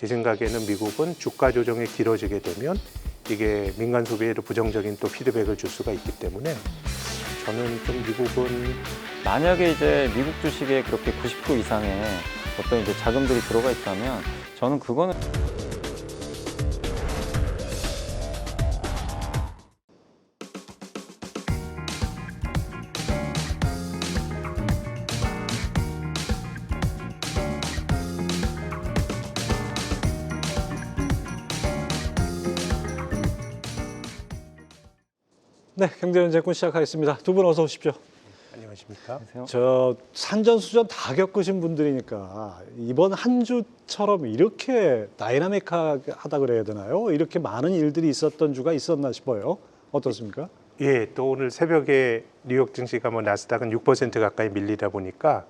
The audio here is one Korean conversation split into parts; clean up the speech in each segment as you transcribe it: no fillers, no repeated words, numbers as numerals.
제 생각에는 미국은 주가 조정이 길어지게 되면 이게 민간 소비에도 부정적인 또 피드백을 줄 수가 있기 때문에 저는 좀 미국은 만약에 이제 미국 주식에 그렇게 90% 이상의 어떤 이제 자금들이 들어가 있다면 저는 그거는 네, 경제논쟁꾼 시작하겠습니다. 두 분 어서 오십시오. 안녕하십니까? 저 산전수전 다 겪으신 분들이니까 이번 한 주처럼 이렇게 다이나믹하다 그래야 되나요? 이렇게 많은 일들이 있었던 주가 있었나 싶어요. 어떻습니까? 예, 또 오늘 새벽에 뉴욕 증시가 나스닥은 6% 가까이 밀리다 보니까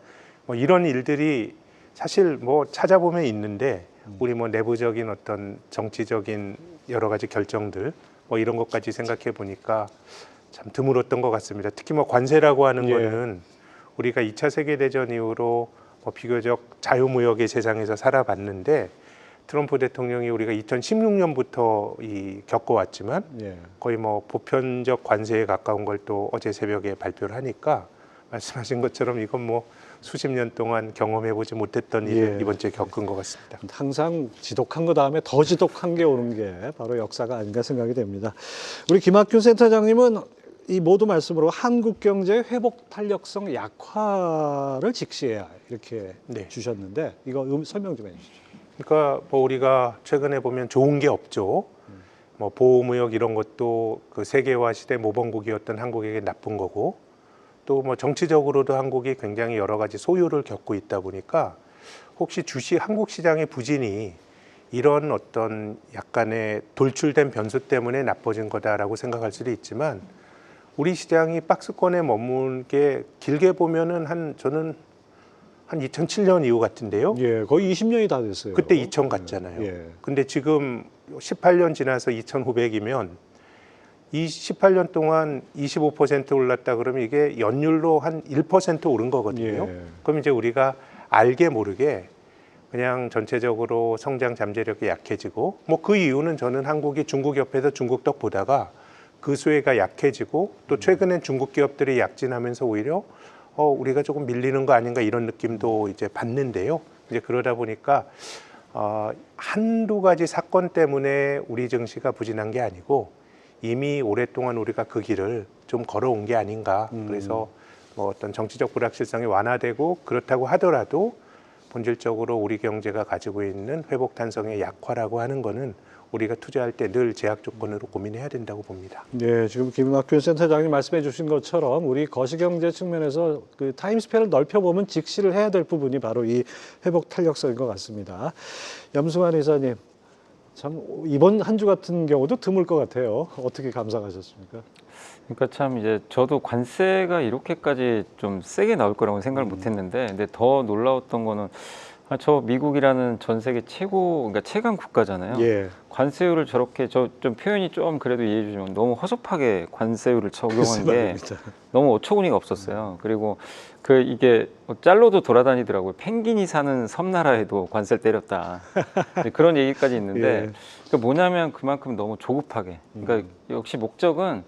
이런 일들이 사실 찾아보면 있는데 우리 내부적인 어떤 정치적인 여러 가지 결정들 이런 것까지 생각해 보니까 참 드물었던 것 같습니다. 특히 관세라고 하는 예. 거는 우리가 2차 세계대전 이후로 비교적 자유무역의 세상에서 살아봤는데 트럼프 대통령이 우리가 2016년부터 겪어왔지만 예. 거의 보편적 관세에 가까운 걸 또 어제 새벽에 발표를 하니까 말씀하신 것처럼 이건 수십 년 동안 경험해보지 못했던 일을 예. 이번 주에 겪은 것 같습니다. 항상 지독한 거 다음에 더 지독한 게 오는 게 바로 역사가 아닌가 생각이 됩니다. 우리 김학균 센터장님은 이 모두 말씀으로 한국 경제의 회복 탄력성 약화를 직시해야 이렇게 네. 주셨는데 이거 설명 좀 해주시죠. 그러니까 우리가 최근에 보면 좋은 게 없죠. 보호무역 이런 것도 그 세계화 시대 모범국이었던 한국에게 나쁜 거고 또 정치적으로도 한국이 굉장히 여러 가지 소요를 겪고 있다 보니까 혹시 한국 시장의 부진이 이런 어떤 약간의 돌출된 변수 때문에 나빠진 거다라고 생각할 수도 있지만 우리 시장이 박스권에 머문 게 길게 보면은 저는 한 2007년 이후 같은데요. 예, 거의 20년이 다 됐어요. 그때 2000 갔잖아요. 예. 근데 지금 18년 지나서 2900이면 이 18년 동안 25% 올랐다 그러면 이게 연율로 한 1% 오른 거거든요. 예. 그럼 이제 우리가 알게 모르게 그냥 전체적으로 성장 잠재력이 약해지고 그 이유는 저는 한국이 중국 옆에서 중국 떡 보다가 그 수혜가 약해지고 또 최근엔 중국 기업들이 약진하면서 오히려 우리가 조금 밀리는 거 아닌가 이런 느낌도 이제 받는데요. 이제 그러다 보니까 한두 가지 사건 때문에 우리 증시가 부진한 게 아니고 이미 오랫동안 우리가 그 길을 좀 걸어온 게 아닌가. 그래서 어떤 정치적 불확실성이 완화되고 그렇다고 하더라도 본질적으로 우리 경제가 가지고 있는 회복 탄성의 약화라고 하는 거는 우리가 투자할 때 늘 제약 조건으로 고민해야 된다고 봅니다. 네, 지금 김학균 센터장님 말씀해 주신 것처럼 우리 거시경제 측면에서 그 타임스패를 넓혀보면 직시를 해야 될 부분이 바로 이 회복 탄력성인 것 같습니다. 염승환 이사님, 참 이번 한 주 같은 경우도 드물 것 같아요. 어떻게 감상하셨습니까? 그러니까 참 이제 저도 관세가 이렇게까지 좀 세게 나올 거라고 생각을 못했는데 근데 더 놀라웠던 거는 저 미국이라는 전 세계 그러니까 최강 국가잖아요. 예. 관세율을 저렇게 좀 표현이 좀 그래도 이해해 주시면 너무 허접하게 관세율을 적용한 게 너무 어처구니가 없었어요. 그리고 이게 짤로도 돌아다니더라고요. 펭귄이 사는 섬나라에도 관세를 때렸다. 그런 얘기까지 있는데 예. 뭐냐면 그만큼 너무 조급하게. 그러니까 역시 목적은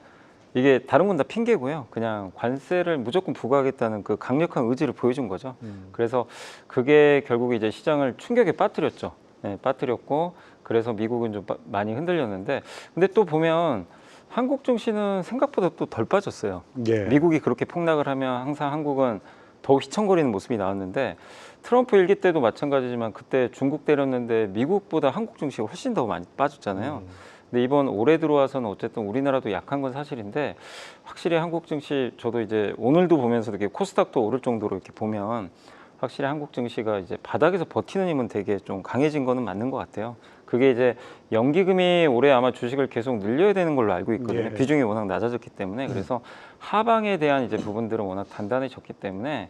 이게 다른 건 다 핑계고요. 그냥 관세를 무조건 부과하겠다는 그 강력한 의지를 보여준 거죠. 그래서 그게 결국에 이제 시장을 충격에 빠뜨렸죠. 네, 빠뜨렸고 그래서 미국은 좀 많이 흔들렸는데 근데 또 보면 한국 증시는 생각보다 또 덜 빠졌어요. 예. 미국이 그렇게 폭락을 하면 항상 한국은 더욱 휘청거리는 모습이 나왔는데 트럼프 일기 때도 마찬가지지만 그때 중국 때렸는데 미국보다 한국 증시가 훨씬 더 많이 빠졌잖아요. 근데 이번 올해 들어와서는 어쨌든 우리나라도 약한 건 사실인데 확실히 한국 증시 저도 이제 오늘도 보면서 이렇게 코스닥도 오를 정도로 이렇게 보면 확실히 한국 증시가 이제 바닥에서 버티는 힘은 되게 좀 강해진 거는 맞는 것 같아요. 그게 이제 연기금이 올해 아마 주식을 계속 늘려야 되는 걸로 알고 있거든요. 예. 비중이 워낙 낮아졌기 때문에 그래서 하방에 대한 이제 부분들은 워낙 단단해졌기 때문에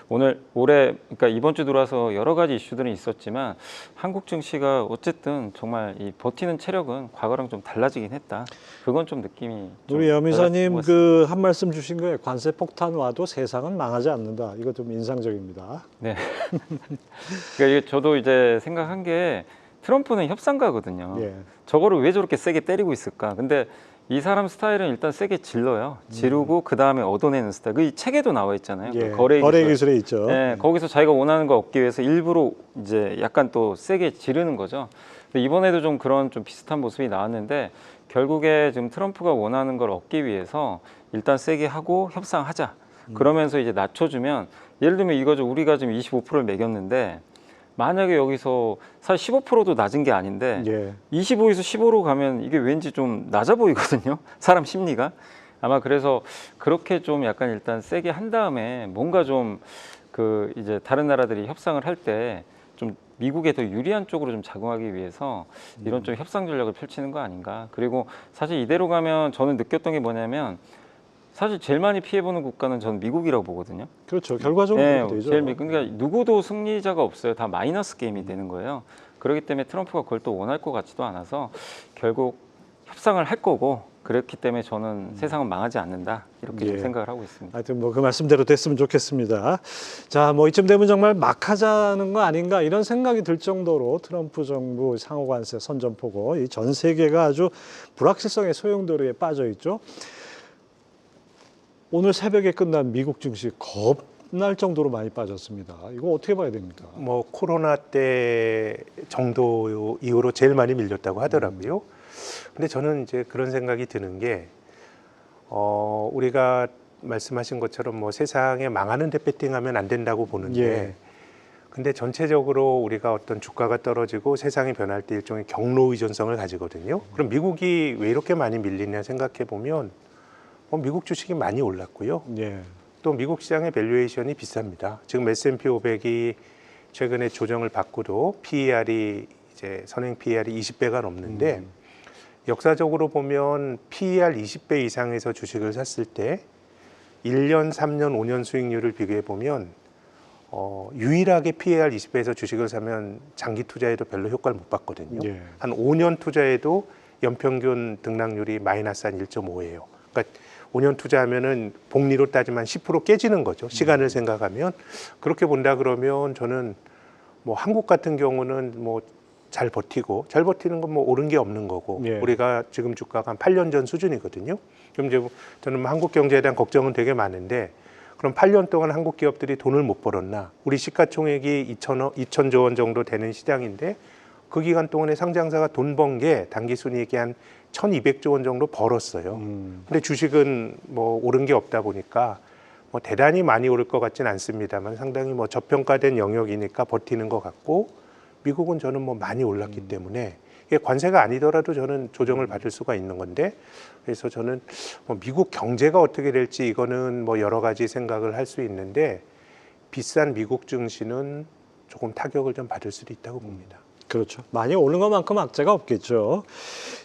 올해 그러니까 이번 주 들어와서 여러 가지 이슈들은 있었지만 한국 증시가 어쨌든 정말 이 버티는 체력은 과거랑 좀 달라지긴 했다. 그건 좀 느낌이 우리 염 이사님 달랐던 것 그 한 말씀 주신 거예요. 관세 폭탄 와도 세상은 망하지 않는다. 이거 좀 인상적입니다. 네. 그러니까 이게 저도 이제 생각한 게 트럼프는 협상가거든요. 예. 저거를 왜 저렇게 세게 때리고 있을까? 근데 이 사람 스타일은 일단 세게 질러요. 지르고 그 다음에 얻어내는 스타일. 그 이 책에도 나와 있잖아요. 예. 그 거래 거래 기술. 기술에 있죠. 네, 거기서 자기가 원하는 거 얻기 위해서 일부러 이제 약간 또 세게 지르는 거죠. 근데 이번에도 좀 그런 좀 비슷한 모습이 나왔는데 결국에 지금 트럼프가 원하는 걸 얻기 위해서 일단 세게 하고 협상하자. 그러면서 이제 낮춰주면 예를 들면 이거죠. 우리가 지금 25%를 매겼는데 만약에 여기서 사실 15%도 낮은 게 아닌데 예. 25에서 15로 가면 이게 왠지 좀 낮아 보이거든요. 사람 심리가. 아마 그래서 그렇게 좀 약간 일단 세게 한 다음에 뭔가 좀 그 이제 다른 나라들이 협상을 할 때 좀 미국에 더 유리한 쪽으로 좀 작용하기 위해서 이런 좀 협상 전략을 펼치는 거 아닌가. 그리고 사실 이대로 가면 저는 느꼈던 게 뭐냐면 사실 제일 많이 피해보는 국가는 저는 미국이라고 보거든요. 그렇죠. 결과적으로 네, 그렇게 되죠. 그러니까 누구도 승리자가 없어요. 다 마이너스 게임이 되는 거예요. 그렇기 때문에 트럼프가 그걸 또 원할 것 같지도 않아서 결국 협상을 할 거고 그렇기 때문에 저는 세상은 망하지 않는다 이렇게 좀 예. 생각을 하고 있습니다. 하여튼 뭐 그 말씀대로 됐으면 좋겠습니다. 자, 뭐 이쯤 되면 정말 막 하자는 거 아닌가 이런 생각이 들 정도로 트럼프 정부 상호관세 선전포고 이 전 세계가 아주 불확실성의 소용돌이에 빠져 있죠. 오늘 새벽에 끝난 미국 증시 겁날 정도로 많이 빠졌습니다. 이거 어떻게 봐야 됩니까? 뭐 코로나 때 정도 이후로 제일 많이 밀렸다고 하더라고요. 근데 저는 이제 그런 생각이 드는 게 우리가 말씀하신 것처럼 뭐 세상에 망하는 데 배팅하면 안 된다고 보는데 예. 근데 전체적으로 우리가 어떤 주가가 떨어지고 세상이 변할 때 일종의 경로 의존성을 가지거든요. 그럼 미국이 왜 이렇게 많이 밀리냐 생각해 보면 미국 주식이 많이 올랐고요. 예. 또 미국 시장의 밸류에이션이 비쌉니다. 지금 S&P 500이 최근에 조정을 받고도 PER이 이제 선행 PER이 20배가 넘는데 역사적으로 보면 PER 20배 이상에서 주식을 샀을 때 1년, 3년, 5년 수익률을 비교해 보면 유일하게 PER 20배에서 주식을 사면 장기 투자에도 별로 효과를 못 봤거든요. 예. 한 5년 투자에도 연평균 등락률이 마이너스 한 1.5예요. 그러니까 5년 투자하면은 복리로 따지면 10% 깨지는 거죠. 시간을 생각하면 그렇게 본다 그러면 저는 뭐 한국 같은 경우는 뭐 잘 버티는 건 뭐 옳은 게 없는 거고 예. 우리가 지금 주가가 한 8년 전 수준이거든요. 그럼 이제 저는 뭐 한국 경제에 대한 걱정은 되게 많은데 그럼 8년 동안 한국 기업들이 돈을 못 벌었나? 우리 시가총액이 2천조 원 정도 되는 시장인데 그 기간 동안에 상장사가 돈 번 게 당기 순이익이 한 1,200조 원 정도 벌었어요. 근데 주식은 뭐 오른 게 없다 보니까 뭐 대단히 많이 오를 것 같지는 않습니다만 상당히 뭐 저평가된 영역이니까 버티는 것 같고 미국은 저는 뭐 많이 올랐기 때문에 이게 관세가 아니더라도 저는 조정을 받을 수가 있는 건데 그래서 저는 뭐 미국 경제가 어떻게 될지 이거는 뭐 여러 가지 생각을 할 수 있는데 비싼 미국 증시는 조금 타격을 좀 받을 수도 있다고 봅니다. 그렇죠. 많이 오른 것만큼 악재가 없겠죠.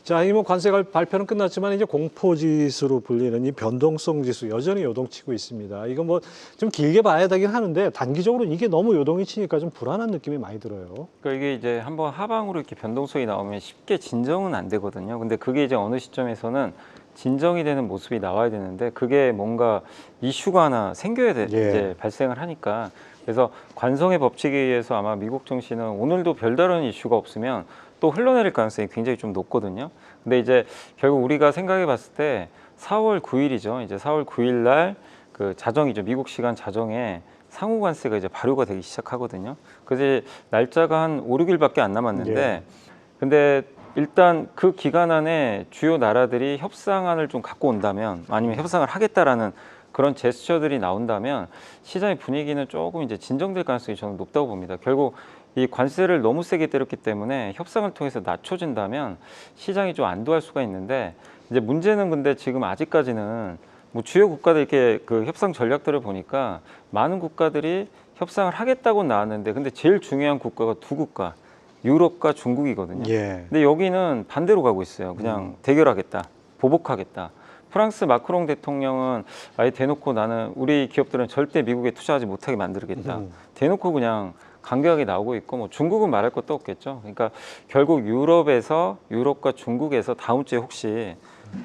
자, 이 뭐 관세가 발표는 끝났지만 이제 공포지수로 불리는 이 변동성 지수 여전히 요동치고 있습니다. 이거 뭐 좀 길게 봐야 되긴 하는데 단기적으로 이게 너무 요동이 치니까 좀 불안한 느낌이 많이 들어요. 그러니까 이게 이제 한번 하방으로 이렇게 변동성이 나오면 쉽게 진정은 안 되거든요. 근데 그게 이제 어느 시점에서는 진정이 되는 모습이 나와야 되는데 그게 뭔가 이슈가 하나 생겨야 돼, 예. 이제 발생을 하니까 그래서 관성의 법칙에 의해서 아마 미국 증시는 오늘도 별다른 이슈가 없으면 또 흘러내릴 가능성이 굉장히 좀 높거든요. 근데 이제 결국 우리가 생각해 봤을 때 4월 9일이죠. 이제 4월 9일 날 그 자정이죠. 미국 시간 자정에 상호관세가 이제 발효가 되기 시작하거든요. 그래서 날짜가 한 5, 6일밖에 안 남았는데 예. 근데 일단 그 기간 안에 주요 나라들이 협상안을 좀 갖고 온다면 아니면 협상을 하겠다라는 그런 제스처들이 나온다면 시장의 분위기는 조금 이제 진정될 가능성이 저는 높다고 봅니다. 결국 이 관세를 너무 세게 때렸기 때문에 협상을 통해서 낮춰진다면 시장이 좀 안도할 수가 있는데 이제 문제는 근데 지금 아직까지는 뭐 주요 국가들 이렇게 그 협상 전략들을 보니까 많은 국가들이 협상을 하겠다고 나왔는데 근데 제일 중요한 국가가 두 국가 유럽과 중국이거든요. 예. 근데 여기는 반대로 가고 있어요. 그냥 대결하겠다, 보복하겠다. 프랑스 마크롱 대통령은 아예 대놓고 나는 우리 기업들은 절대 미국에 투자하지 못하게 만들겠다. 대놓고 그냥 강경하게 나오고 있고 뭐 중국은 말할 것도 없겠죠. 그러니까 결국 유럽과 중국에서 다음 주에 혹시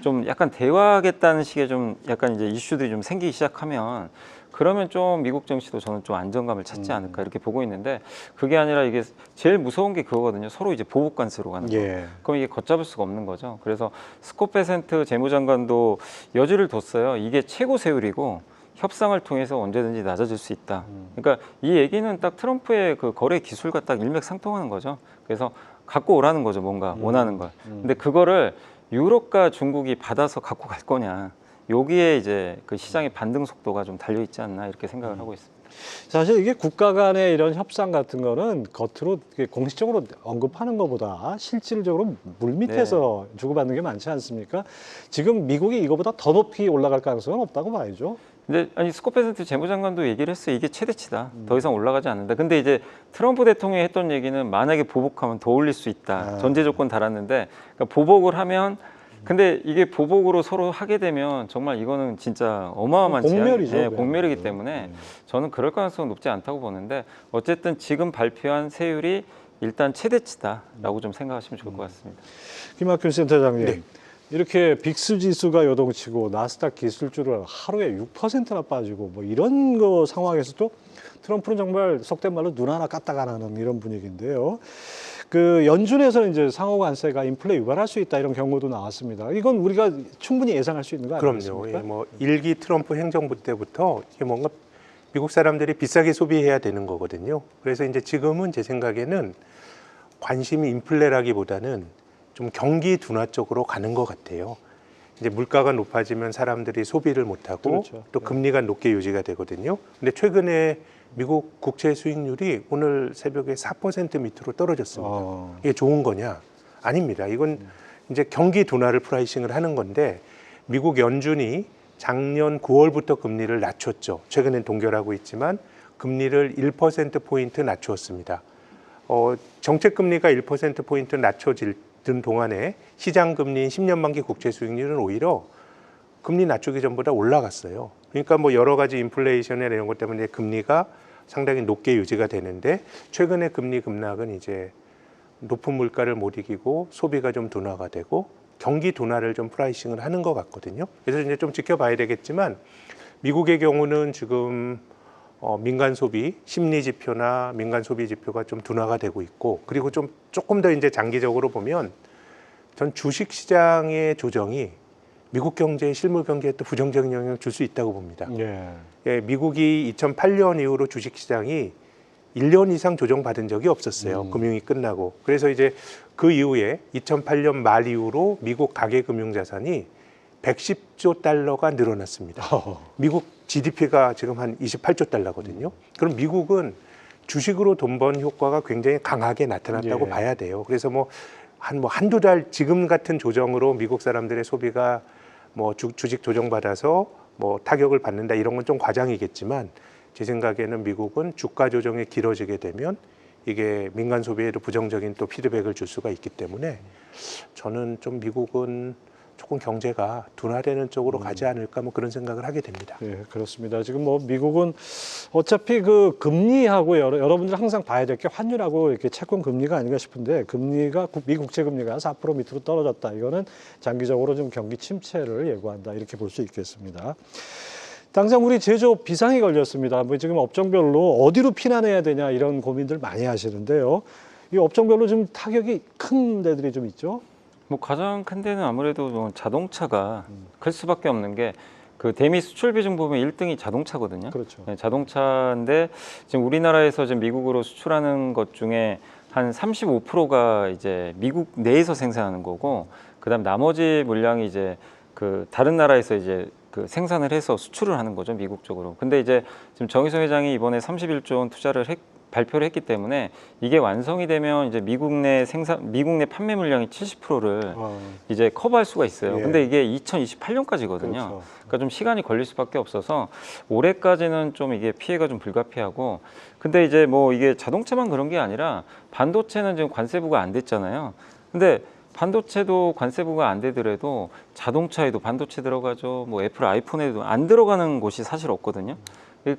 좀 약간 대화하겠다는 식의 좀 약간 이제 이슈들이 좀 생기기 시작하면 그러면 좀 미국 증시도 저는 좀 안정감을 찾지 않을까 이렇게 보고 있는데 그게 아니라 이게 제일 무서운 게 그거거든요. 서로 이제 보복 관세로 가는 거. 예. 그럼 이게 걷잡을 수가 없는 거죠. 그래서 스콧 베센트 재무장관도 여지를 뒀어요. 이게 최고 세율이고 협상을 통해서 언제든지 낮아질 수 있다. 그러니까 이 얘기는 딱 트럼프의 그 거래 기술과 딱 일맥상통하는 거죠. 그래서 갖고 오라는 거죠, 뭔가 원하는 걸. 근데 그거를 유럽과 중국이 받아서 갖고 갈 거냐. 여기에 이제 그 시장의 반등 속도가 좀 달려 있지 않나 이렇게 생각을 하고 있습니다. 사실 이게 국가 간의 이런 협상 같은 거는 겉으로 이렇게 공식적으로 언급하는 것보다 실질적으로 물밑에서 주고받는 게 많지 않습니까? 지금 미국이 이거보다 더 높이 올라갈 가능성은 없다고 봐야죠. 근데 아니 스콧 베센트 재무장관도 얘기를 했어요. 이게 최대치다. 더 이상 올라가지 않는다. 근데 이제 트럼프 대통령이 했던 얘기는 만약에 보복하면 더 올릴 수 있다. 전제 조건 달았는데 그러니까 보복을 하면 근데 이게 보복으로 서로 하게 되면 정말 이거는 진짜 어마어마한 공멸이죠. 예, 공멸이기 때문에 저는 그럴 가능성은 높지 않다고 보는데 어쨌든 지금 발표한 세율이 일단 최대치다라고 좀 생각하시면 좋을 것 같습니다. 김학균 센터장님, 네. 이렇게 빅스 지수가 요동치고 나스닥 기술주를 하루에 6%나 빠지고 뭐 이런 거 상황에서도 트럼프는 정말 속된 말로 눈 하나 까딱 안 하는 이런 분위기인데요. 그 연준에서는 이제 상호 관세가 인플레 유발할 수 있다 이런 경고도 나왔습니다. 이건 우리가 충분히 예상할 수 있는 거 그럼요. 아니겠습니까? 예, 뭐 일기 트럼프 행정부 때부터 이게 뭔가 미국 사람들이 비싸게 소비해야 되는 거거든요. 그래서 이제 지금은 제 생각에는 관심이 인플레라기보다는 좀 경기 둔화 쪽으로 가는 것 같아요. 이제 물가가 높아지면 사람들이 소비를 못하고 그렇죠. 또 금리가 높게 유지가 되거든요. 근데 최근에 미국 국채 수익률이 오늘 새벽에 4% 밑으로 떨어졌습니다. 이게 좋은 거냐? 아닙니다. 이건 이제 경기 둔화를 프라이싱을 하는 건데 미국 연준이 작년 9월부터 금리를 낮췄죠. 최근엔 동결하고 있지만 금리를 1%포인트 낮추었습니다. 정책 금리가 1%포인트 낮춰지던 동안에 시장 금리인 10년 만기 국채 수익률은 오히려 금리 낮추기 전보다 올라갔어요. 그러니까 뭐 여러 가지 인플레이션이나 이런 것 때문에 금리가 상당히 높게 유지가 되는데 최근에 금리 급락은 이제 높은 물가를 못 이기고 소비가 좀 둔화가 되고 경기 둔화를 좀 프라이싱을 하는 것 같거든요. 그래서 이제 좀 지켜봐야 되겠지만 미국의 경우는 지금 민간 소비 심리 지표나 민간 소비 지표가 좀 둔화가 되고 있고 그리고 좀 조금 더 이제 장기적으로 보면 전 주식 시장의 조정이 미국 경제의 실물 경제에 또 부정적인 영향을 줄 수 있다고 봅니다. 예, 미국이 2008년 이후로 주식 시장이 1년 이상 조정받은 적이 없었어요. 금융이 끝나고. 그래서 이제 그 이후에 2008년 말 이후로 미국 가계금융자산이 110조 달러가 늘어났습니다. 미국 GDP가 지금 한 28조 달러거든요. 그럼 미국은 주식으로 돈 번 효과가 굉장히 강하게 나타났다고 봐야 돼요. 그래서 한두 달 지금 같은 조정으로 미국 사람들의 소비가 뭐 주식 조정받아서 뭐 타격을 받는다 이런 건 좀 과장이겠지만 제 생각에는 미국은 주가 조정이 길어지게 되면 이게 민간 소비에도 부정적인 또 피드백을 줄 수가 있기 때문에 저는 좀 미국은 조금 경제가 둔화되는 쪽으로 가지 않을까 뭐 그런 생각을 하게 됩니다. 네, 그렇습니다. 지금 뭐 미국은 어차피 그 금리하고 여러분들 항상 봐야 될 게 환율하고 이렇게 채권 금리가 아닌가 싶은데 금리가 미국 국채 금리가 4% 밑으로 떨어졌다. 이거는 장기적으로 좀 경기 침체를 예고한다. 이렇게 볼 수 있겠습니다. 당장 우리 제조업 비상이 걸렸습니다. 뭐 지금 업종별로 어디로 피난해야 되냐 이런 고민들 많이 하시는데요. 이 업종별로 좀 타격이 큰 데들이 좀 있죠. 뭐 가장 큰 데는 아무래도 뭐 자동차가 클 수밖에 없는 게 그 대미 수출 비중 보면 1등이 자동차거든요. 그렇죠. 네, 자동차인데 지금 우리나라에서 지금 미국으로 수출하는 것 중에 한 35%가 이제 미국 내에서 생산하는 거고, 그다음 나머지 물량이 이제 그 다른 나라에서 이제 그 생산을 해서 수출을 하는 거죠, 미국 쪽으로. 근데 이제 지금 정의성 회장이 이번에 31조 원 발표를 했기 때문에 이게 완성이 되면 이제 미국 내 판매 물량의 70%를 이제 커버할 수가 있어요. 예. 근데 이게 2028년까지거든요. 그렇죠. 그러니까 좀 시간이 걸릴 수밖에 없어서 올해까지는 좀 이게 피해가 좀 불가피하고, 근데 이제 뭐 이게 자동차만 그런 게 아니라 반도체는 지금 관세부가 안 됐잖아요. 근데 반도체도 관세부가 안 되더라도 자동차에도 반도체 들어가죠. 뭐 애플 아이폰에도 안 들어가는 곳이 사실 없거든요.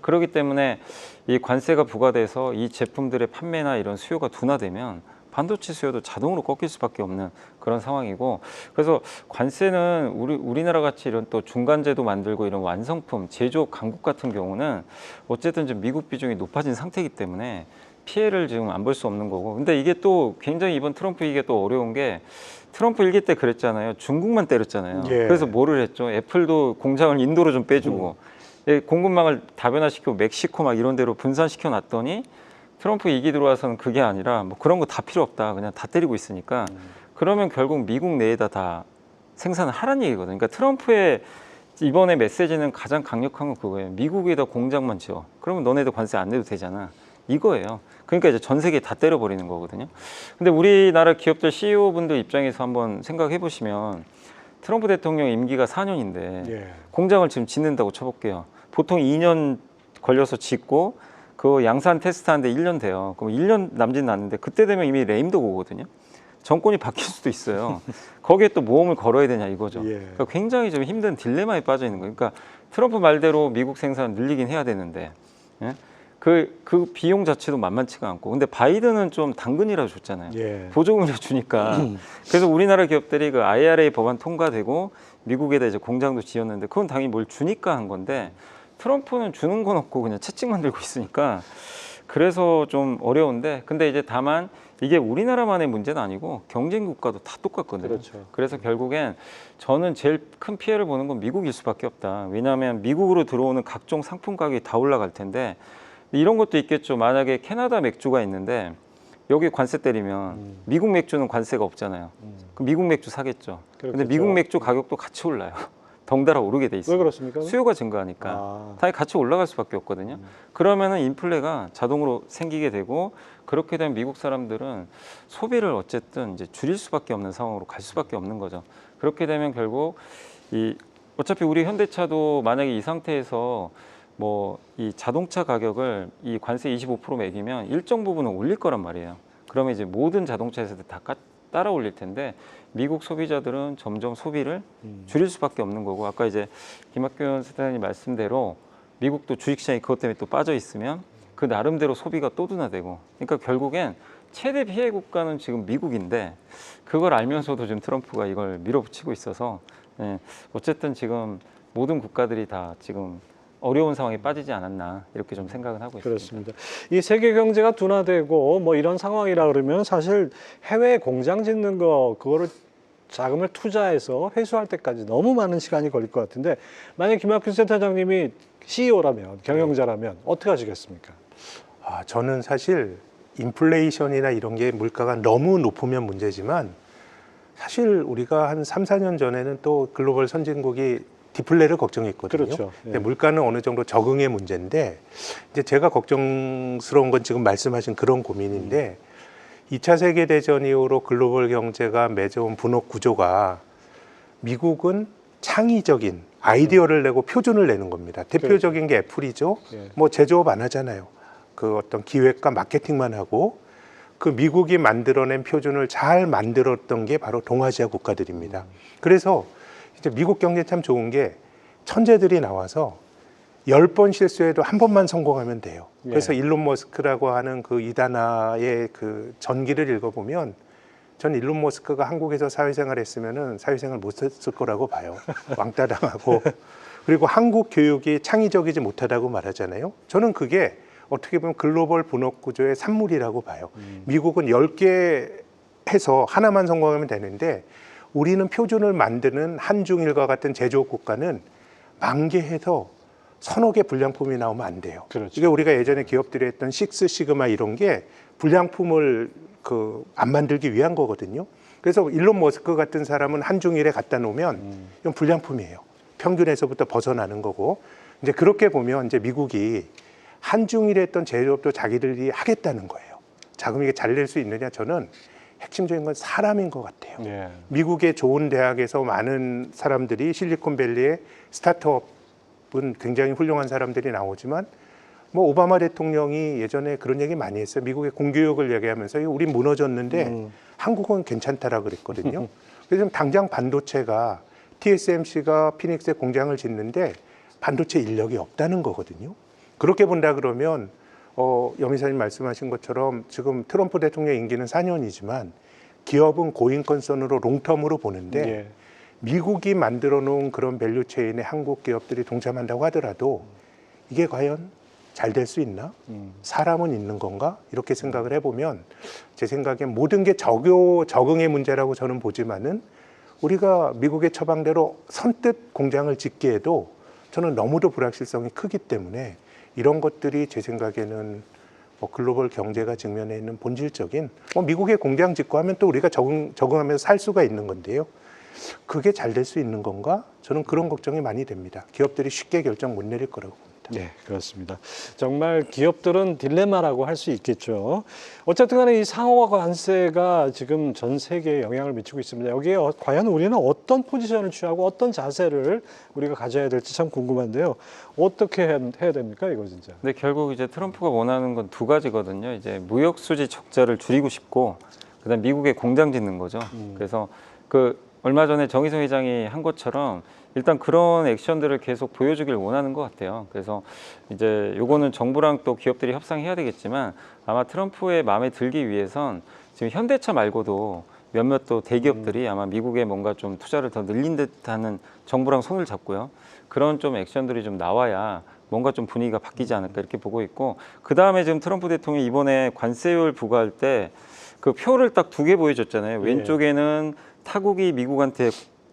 그렇기 때문에 이 관세가 부과돼서 이 제품들의 판매나 이런 수요가 둔화되면 반도체 수요도 자동으로 꺾일 수밖에 없는 그런 상황이고, 그래서 관세는 우리나라 같이 이런 또 중간재도 만들고 이런 완성품 제조업 강국 같은 경우는 어쨌든 좀 미국 비중이 높아진 상태이기 때문에 피해를 지금 안 볼 수 없는 거고. 근데 이게 또 굉장히 이번 트럼프 이게 또 어려운 게, 트럼프 일기 때 그랬잖아요. 중국만 때렸잖아요. 예. 그래서 뭐를 했죠? 애플도 공장을 인도로 좀 빼주고 예, 공급망을 다변화시키고 멕시코 막 이런 데로 분산시켜 놨더니, 트럼프 이기 들어와서는 그게 아니라 뭐 그런 거 다 필요 없다, 그냥 다 때리고 있으니까 그러면 결국 미국 내에다 다 생산을 하라는 얘기거든요. 그러니까 트럼프의 이번에 메시지는 가장 강력한 건 그거예요. 미국에다 공장만 지어, 그러면 너네들 관세 안 내도 되잖아, 이거예요. 그러니까 이제 전 세계에 다 때려버리는 거거든요. 근데 우리나라 기업들 CEO분들 입장에서 한번 생각해 보시면, 트럼프 대통령 임기가 4년인데 예. 공장을 지금 짓는다고 쳐볼게요. 보통 2년 걸려서 짓고 그 양산 테스트하는데 1년 돼요. 그럼 1년 남짓 났는데 그때 되면 이미 레임덕 오거든요. 정권이 바뀔 수도 있어요. 거기에 또 모험을 걸어야 되냐 이거죠. 예. 그러니까 굉장히 좀 힘든 딜레마에 빠져 있는 거예요. 그러니까 트럼프 말대로 미국 생산 늘리긴 해야 되는데, 예? 그 비용 자체도 만만치가 않고. 근데 바이든은 좀 당근이라도 줬잖아요. 예. 보조금을 주니까. 그래서 우리나라 기업들이 그 IRA 법안 통과되고 미국에다 이제 공장도 지었는데, 그건 당연히 뭘 주니까 한 건데, 트럼프는 주는 건 없고 그냥 채찍만 들고 있으니까, 그래서 좀 어려운데, 근데 이제 다만 이게 우리나라만의 문제는 아니고 경쟁 국가도 다 똑같거든요. 그렇죠. 그래서 결국엔 저는 제일 큰 피해를 보는 건 미국일 수밖에 없다. 왜냐하면 미국으로 들어오는 각종 상품 가격이 다 올라갈 텐데, 이런 것도 있겠죠. 만약에 캐나다 맥주가 있는데 여기 관세 때리면 미국 맥주는 관세가 없잖아요. 그럼 미국 맥주 사겠죠. 근데 그렇겠죠. 미국 맥주 가격도 같이 올라요. 덩달아 오르게 돼 왜 있어요. 그렇습니까? 수요가 증가하니까 아. 당연히 같이 올라갈 수밖에 없거든요. 그러면은 인플레가 자동으로 생기게 되고, 그렇게 되면 미국 사람들은 소비를 어쨌든 이제 줄일 수밖에 없는 상황으로 갈 수밖에 없는 거죠. 그렇게 되면 결국 어차피 우리 현대차도 만약에 이 상태에서 뭐 이 자동차 가격을 이 관세 25% 매기면 일정 부분은 올릴 거란 말이에요. 그러면 이제 모든 자동차 회사들 다 따라 올릴 텐데, 미국 소비자들은 점점 소비를 줄일 수밖에 없는 거고, 아까 이제 김학균 센터장님 말씀대로 미국도 주식시장이 그것 때문에 또 빠져 있으면 그 나름대로 소비가 또 둔화되고, 그러니까 결국엔 최대 피해 국가는 지금 미국인데, 그걸 알면서도 지금 트럼프가 이걸 밀어붙이고 있어서, 예, 어쨌든 지금 모든 국가들이 다 지금 어려운 상황에 빠지지 않았나, 이렇게 좀 생각은 하고 있습니다. 그렇습니다. 이 세계 경제가 둔화되고 뭐 이런 상황이라 그러면 사실 해외에 공장 짓는 거, 그거를 자금을 투자해서 회수할 때까지 너무 많은 시간이 걸릴 것 같은데, 만약 김학균 센터장님이 CEO라면, 경영자라면 어떻게 하시겠습니까? 저는 사실 인플레이션이나 이런 게 물가가 너무 높으면 문제지만, 사실 우리가 한 3, 4년 전에는 또 글로벌 선진국이 디플레를 걱정했거든요. 그렇죠. 예. 근데 물가는 어느 정도 적응의 문제인데, 이제 제가 걱정스러운 건 지금 말씀하신 그런 고민인데, 2차 세계대전 이후로 글로벌 경제가 맺어온 분업 구조가, 미국은 창의적인 아이디어를 내고 표준을 내는 겁니다. 대표적인 게 애플이죠. 예. 뭐 제조업 안 하잖아요. 그 어떤 기획과 마케팅만 하고, 그 미국이 만들어낸 표준을 잘 만들었던 게 바로 동아시아 국가들입니다. 그래서 이제 미국 경제 참 좋은 게, 천재들이 나와서 10번 실수해도 한 번만 성공하면 돼요. 예. 그래서 일론 머스크라고 하는 그 이단아의 그 전기를 읽어보면, 전 일론 머스크가 한국에서 사회생활 했으면은 사회생활 못 했을 거라고 봐요. 왕따 당하고. 그리고 한국 교육이 창의적이지 못하다고 말하잖아요. 저는 그게 어떻게 보면 글로벌 분업 구조의 산물이라고 봐요. 미국은 10개 해서 하나만 성공하면 되는데, 우리는 표준을 만드는 한중일과 같은 제조업 국가는 10,000개 해서 서너 개 불량품이 나오면 안 돼요. 그렇죠. 이게 우리가 예전에 기업들이 했던 식스 시그마 이런 게 불량품을 안 만들기 위한 거거든요. 그래서 일론 머스크 같은 사람은 한중일에 갖다 놓으면 이건 불량품이에요. 평균에서부터 벗어나는 거고, 이제 그렇게 보면 이제 미국이 한중일에 했던 제조업도 자기들이 하겠다는 거예요. 자, 그럼 이게 잘 낼 수 있느냐? 저는 핵심적인 건 사람인 것 같아요. 예. 미국의 좋은 대학에서 많은 사람들이, 실리콘밸리의 스타트업은 굉장히 훌륭한 사람들이 나오지만, 뭐 오바마 대통령이 예전에 그런 얘기 많이 했어요. 미국의 공교육을 얘기하면서 우린 무너졌는데 한국은 괜찮다라 그랬거든요. 그래서 당장 반도체가, TSMC가 피닉스에 공장을 짓는데 반도체 인력이 없다는 거거든요. 그렇게 본다 그러면 염 이사님 말씀하신 것처럼 지금 트럼프 대통령 임기는 4년이지만 기업은 고인건선으로 롱텀으로 보는데 예. 미국이 만들어 놓은 그런 밸류 체인에 한국 기업들이 동참한다고 하더라도 이게 과연 잘 될 수 있나? 사람은 있는 건가? 이렇게 생각을 해보면 제 생각엔 모든 게 적응의 문제라고 저는 보지만은 우리가 미국의 처방대로 선뜻 공장을 짓기에도 저는 너무도 불확실성이 크기 때문에 이런 것들이 제 생각에는 글로벌 경제가 직면해 있는 본질적인 미국의 공장 짓고 하면 또 우리가 적응하면서 살 수가 있는 건데요. 그게 잘 될 수 있는 건가? 저는 그런 걱정이 많이 됩니다. 기업들이 쉽게 결정 못 내릴 거라고 봅니다. 네, 그렇습니다. 정말 기업들은 딜레마라고 할 수 있겠죠. 어쨌든 간에 이 상호와 관세가 지금 전 세계에 영향을 미치고 있습니다. 여기에 과연 우리는 어떤 포지션을 취하고 어떤 자세를 우리가 가져야 될지 참 궁금한데요. 어떻게 해야 됩니까, 이거 진짜? 근데 결국 이제 트럼프가 원하는 건 두 가지거든요. 이제 무역 수지 적자를 줄이고 싶고, 그다음 미국에 공장 짓는 거죠. 그래서 그 얼마 전에 정의성 회장이 한 것처럼 일단 그런 액션들을 계속 보여주길 원하는 것 같아요. 그래서 이제 요거는 정부랑 또 기업들이 협상해야 되겠지만 아마 트럼프의 마음에 들기 위해선 지금 현대차 말고도 몇몇 또 대기업들이 아마 미국에 뭔가 좀 투자를 더 늘린 듯하는 정부랑 손을 잡고요. 그런 좀 액션들이 좀 나와야 뭔가 좀 분위기가 바뀌지 않을까 이렇게 보고 있고, 그 다음에 지금 트럼프 대통령이 이번에 관세율 부과할 때 그 표를 딱 두 개 보여줬잖아요. 왼쪽에는 타국이 미국한테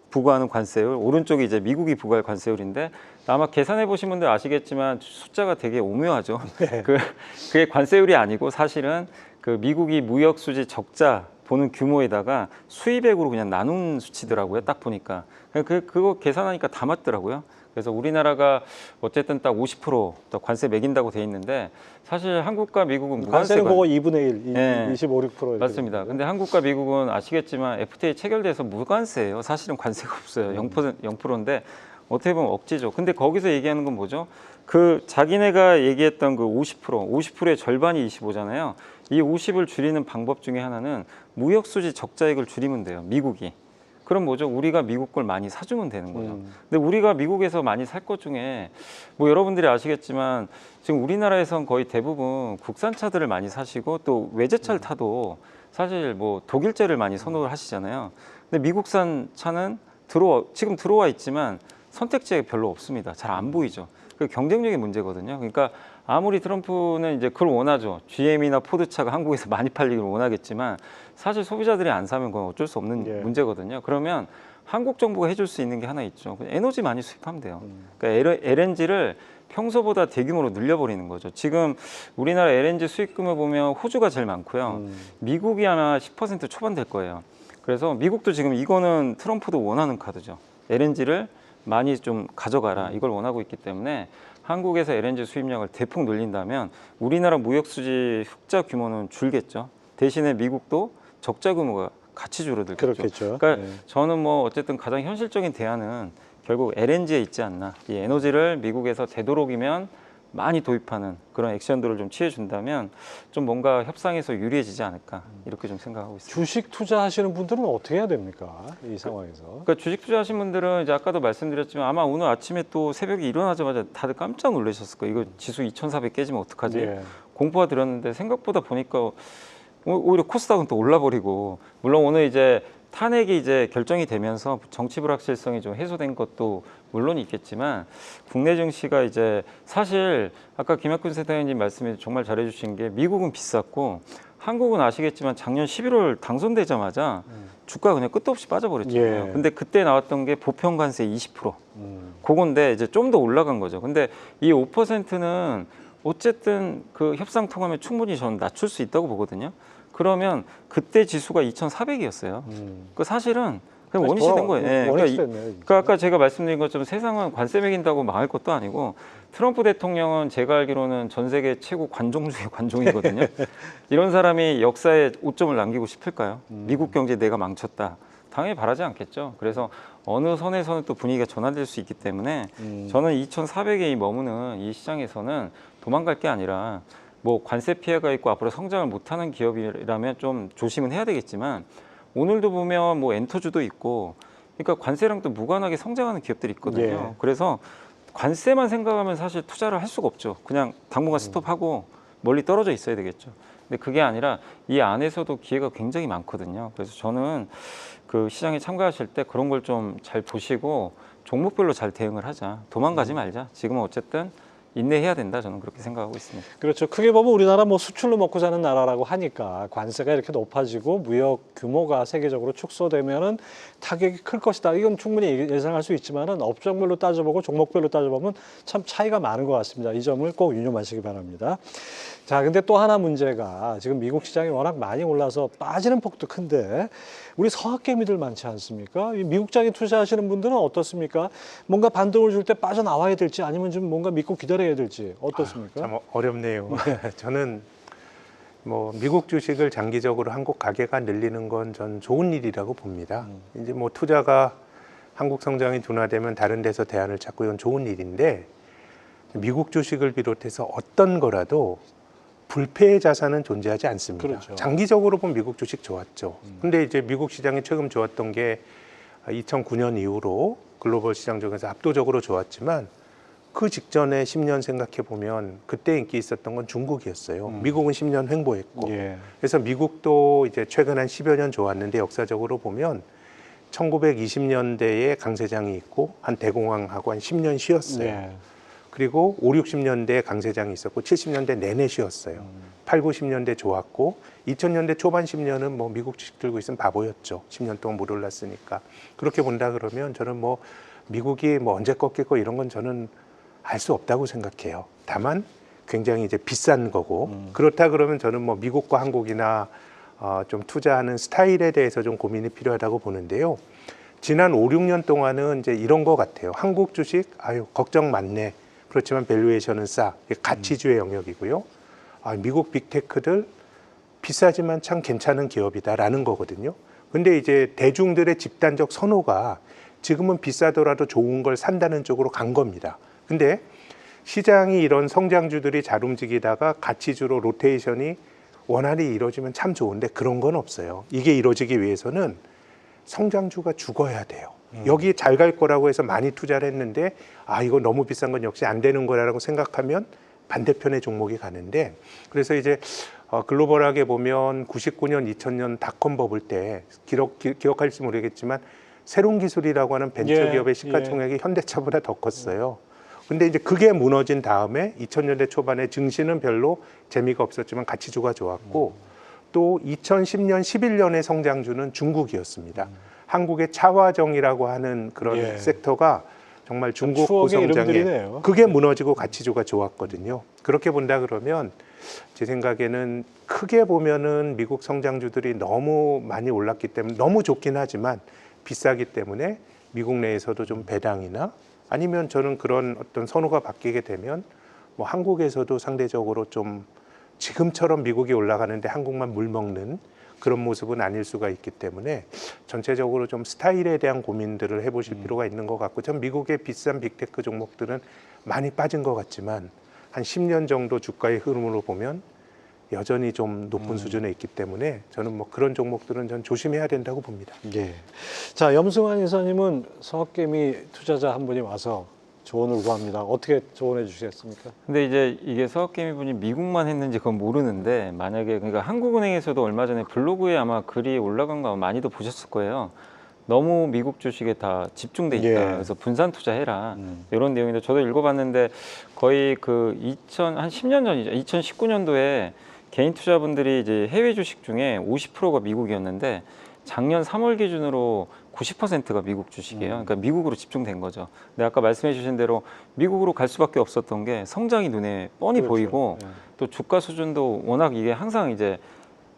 부과하는 관세율, 오른쪽이 이제 미국이 부과할 관세율인데 아마 계산해 보신 분들 아시겠지만 숫자가 되게 오묘하죠. 그게 관세율이 아니고 사실은 그 미국이 무역 수지 적자 보는 규모에다가 수입액으로 그냥 나눈 수치더라고요. 딱 보니까 그거 계산하니까 다 맞더라고요. 그래서 우리나라가 어쨌든 딱 50% 관세 매긴다고 돼 있는데 사실 한국과 미국은 관세는 무관세가 그거 2분의 1, 네. 25, 6% 이렇게 맞습니다. 되는데. 근데 한국과 미국은 아시겠지만 FTA 체결돼서 무관세예요. 사실은 관세가 없어요. 0%인데 어떻게 보면 억지죠. 근데 거기서 얘기하는 건 뭐죠? 그 자기네가 얘기했던 그 50%의 절반이 25잖아요. 이 50을 줄이는 방법 중에 하나는 무역 수지 적자액을 줄이면 돼요. 미국이. 그럼 뭐죠? 우리가 미국 걸 많이 사주면 되는 거죠. 근데 우리가 미국에서 많이 살 것 중에 뭐 여러분들이 아시겠지만 지금 우리나라에선 거의 대부분 국산차들을 많이 사시고 또 외제차를 타도 사실 뭐 독일제를 많이 선호를 하시잖아요. 근데 미국산 차는 지금 들어와 있지만 선택지가 별로 없습니다. 잘 안 보이죠. 그 경쟁력의 문제거든요. 그러니까 아무리 트럼프는 이제 그걸 원하죠. GM이나 포드차가 한국에서 많이 팔리길 원하겠지만 사실 소비자들이 안 사면 그건 어쩔 수 없는 문제거든요. 그러면 한국 정부가 해줄 수 있는 게 하나 있죠. 에너지 많이 수입하면 돼요. 그러니까 LNG를 평소보다 대규모로 늘려버리는 거죠. 지금 우리나라 LNG 수입금을 보면 호주가 제일 많고요. 미국이 아마 10% 초반 될 거예요. 그래서 미국도 지금 이거는 트럼프도 원하는 카드죠. LNG를 많이 좀 가져가라 이걸 원하고 있기 때문에 한국에서 LNG 수입량을 대폭 늘린다면 우리나라 무역 수지 흑자 규모는 줄겠죠. 대신에 미국도 적자 규모가 같이 줄어들겠죠. 그렇겠죠. 그러니까 저는 뭐 어쨌든 가장 현실적인 대안은 결국 LNG에 있지 않나. 이 에너지를 미국에서 되도록이면 많이 도입하는 그런 액션들을 좀 취해준다면 좀 뭔가 협상에서 유리해지지 않을까 이렇게 좀 생각하고 있습니다. 주식 투자하시는 분들은 어떻게 해야 됩니까? 이 상황에서. 그러니까 주식 투자하신 분들은 이제 아까도 말씀드렸지만 아마 오늘 아침에 또 새벽에 일어나자마자 다들 깜짝 놀라셨을 거예요. 이거 지수 2,400 깨지면 어떡하지? 공포가 들었는데 생각보다 보니까 오히려 코스닥은 또 올라버리고, 물론 오늘 이제 탄핵이 이제 결정이 되면서 정치 불확실성이 좀 해소된 것도 물론 있겠지만 국내 증시가 이제 사실 아까 김학균 센터장님 말씀이 정말 잘해주신 게 미국은 비쌌고 한국은 아시겠지만 작년 11월 당선되자마자 주가 그냥 끝도 없이 빠져버렸잖아요. 근데 그때 나왔던 게 보편 관세 20%. 그건데 이제 좀 더 올라간 거죠. 근데 이 5%는 어쨌든 그 협상 통하면 충분히 저는 낮출 수 있다고 보거든요. 그러면 그때 지수가 2,400이었어요. 그 사실은 그냥 원위치 된 거예요. 그러니까 아까 제가 말씀드린 것처럼 세상은 관세 매긴다고 망할 것도 아니고 트럼프 대통령은 제가 알기로는 전 세계 최고 관종 중에 관종이거든요. 이런 사람이 역사에 오점을 남기고 싶을까요? 미국 경제 내가 망쳤다. 당연히 바라지 않겠죠. 그래서 어느 선에서는 또 분위기가 전환될 수 있기 때문에 저는 2,400에 머무는 이 시장에서는 도망갈 게 아니라 뭐 관세 피해가 있고 앞으로 성장을 못하는 기업이라면 좀 조심은 해야 되겠지만 오늘도 보면 뭐 엔터주도 있고 그러니까 관세랑 또 무관하게 성장하는 기업들이 있거든요. 그래서 관세만 생각하면 사실 투자를 할 수가 없죠. 그냥 당분간 스톱하고 멀리 떨어져 있어야 되겠죠. 근데 그게 아니라 이 안에서도 기회가 굉장히 많거든요. 그래서 저는 그 시장에 참가하실 때 그런 걸 좀 잘 보시고 종목별로 잘 대응을 하자. 도망가지 말자. 지금은 어쨌든 인내해야 된다. 저는 그렇게 생각하고 있습니다. 그렇죠. 크게 보면 우리나라 뭐 수출로 먹고 사는 나라라고 하니까 관세가 이렇게 높아지고 무역 규모가 세계적으로 축소되면은 타격이 클 것이다. 이건 충분히 예상할 수 있지만은 업종별로 따져보고 종목별로 따져보면 참 차이가 많은 것 같습니다. 이 점을 꼭 유념하시기 바랍니다. 자, 근데 또 하나 문제가 지금 미국 시장이 워낙 많이 올라서 빠지는 폭도 큰데 우리 서학개미들 많지 않습니까? 이 미국장에 투자하시는 분들은 어떻습니까? 뭔가 반등을 줄 때 빠져나와야 될지 아니면 좀 뭔가 믿고 기다려야 될지 어떻습니까? 참 어렵네요. 저는 뭐 미국 주식을 장기적으로 한국 가게가 늘리는 건 전 좋은 일이라고 봅니다. 이제 뭐 투자가 한국 성장이 둔화되면 다른 데서 대안을 찾고 이건 좋은 일인데 미국 주식을 비롯해서 어떤 거라도 불패의 자산은 존재하지 않습니다. 그렇죠. 장기적으로 보면 미국 주식 좋았죠. 근데 이제 미국 시장이 최근 좋았던 게 2009년 이후로 글로벌 시장 중에서 압도적으로 좋았지만 그 직전에 10년 생각해 보면 그때 인기 있었던 건 중국이었어요. 미국은 10년 횡보했고. 예. 그래서 미국도 이제 최근 한 10여 년 좋았는데 역사적으로 보면 1920년대에 강세장이 있고 한 대공황하고 한 10년 쉬었어요. 네. 그리고 5, 60년대에 강세장이 있었고 70년대 내내 쉬었어요. 8, 90년대 좋았고 2000년대 초반 10년은 뭐 미국 주식 들고 있으면 바보였죠. 10년 동안 못 올랐으니까. 그렇게 본다 그러면 저는 뭐 미국이 뭐 언제 꺾이고 이런 건 저는 알 수 없다고 생각해요. 다만 굉장히 이제 비싼 거고 그렇다 그러면 저는 뭐 미국과 한국이나 좀 투자하는 스타일에 대해서 좀 고민이 필요하다고 보는데요. 지난 5, 6년 동안은 이제 이런 것 같아요. 한국 주식 아유 걱정 많네. 그렇지만 밸류에이션은 싸. 이게 가치주의 영역이고요. 미국 빅테크들 비싸지만 참 괜찮은 기업이다라는 거거든요. 근데 이제 대중들의 집단적 선호가 지금은 비싸더라도 좋은 걸 산다는 쪽으로 간 겁니다. 근데 시장이 이런 성장주들이 잘 움직이다가 가치주로 로테이션이 원활히 이루어지면 참 좋은데 그런 건 없어요. 이게 이루어지기 위해서는 성장주가 죽어야 돼요. 여기 잘 갈 거라고 해서 많이 투자를 했는데 이거 너무 비싼 건 역시 안 되는 거라고 생각하면 반대편의 종목이 가는데 그래서 이제 글로벌하게 보면 99년, 2000년 닷컴 버블 때 기억할지 모르겠지만 새로운 기술이라고 하는 벤처기업의 시가총액이 현대차보다 더 컸어요. 근데 이제 그게 무너진 다음에 2000년대 초반에 증시는 별로 재미가 없었지만 가치주가 좋았고 또 2010년, 11년의 성장주는 중국이었습니다. 한국의 차화정이라고 하는 그런 섹터가 정말 중국 고성장에 그게 무너지고 가치주가 좋았거든요. 그렇게 본다 그러면 제 생각에는 크게 보면은 미국 성장주들이 너무 많이 올랐기 때문에 너무 좋긴 하지만 비싸기 때문에 미국 내에서도 좀 배당이나 아니면 저는 그런 어떤 선호가 바뀌게 되면 뭐 한국에서도 상대적으로 좀 지금처럼 미국이 올라가는데 한국만 물먹는 그런 모습은 아닐 수가 있기 때문에 전체적으로 좀 스타일에 대한 고민들을 해보실 필요가 있는 것 같고 전 미국의 비싼 빅테크 종목들은 많이 빠진 것 같지만 한 10년 정도 주가의 흐름으로 보면 여전히 좀 높은 수준에 있기 때문에 저는 뭐 그런 종목들은 전 조심해야 된다고 봅니다. 예. 자, 염승환 이사님은 서학개미 투자자 한 분이 와서 조언을 구합니다. 어떻게 조언해 주시겠습니까? 근데 이제 이게 서학개미 분이 미국만 했는지 그건 모르는데 만약에 그러니까 한국은행에서도 얼마 전에 블로그에 아마 글이 올라간 거 많이도 보셨을 거예요. 너무 미국 주식에 다 집중돼 있다. 그래서 분산 투자해라. 이런 내용인데 저도 읽어봤는데 거의 그 한 10년 전이죠. 2019년도에 개인 투자분들이 이제 해외 주식 중에 50%가 미국이었는데 작년 3월 기준으로 90%가 미국 주식이에요. 그러니까 미국으로 집중된 거죠. 근데 아까 말씀해 주신 대로 미국으로 갈 수밖에 없었던 게 성장이 눈에 뻔히 보이고 또 주가 수준도 워낙 이게 항상 이제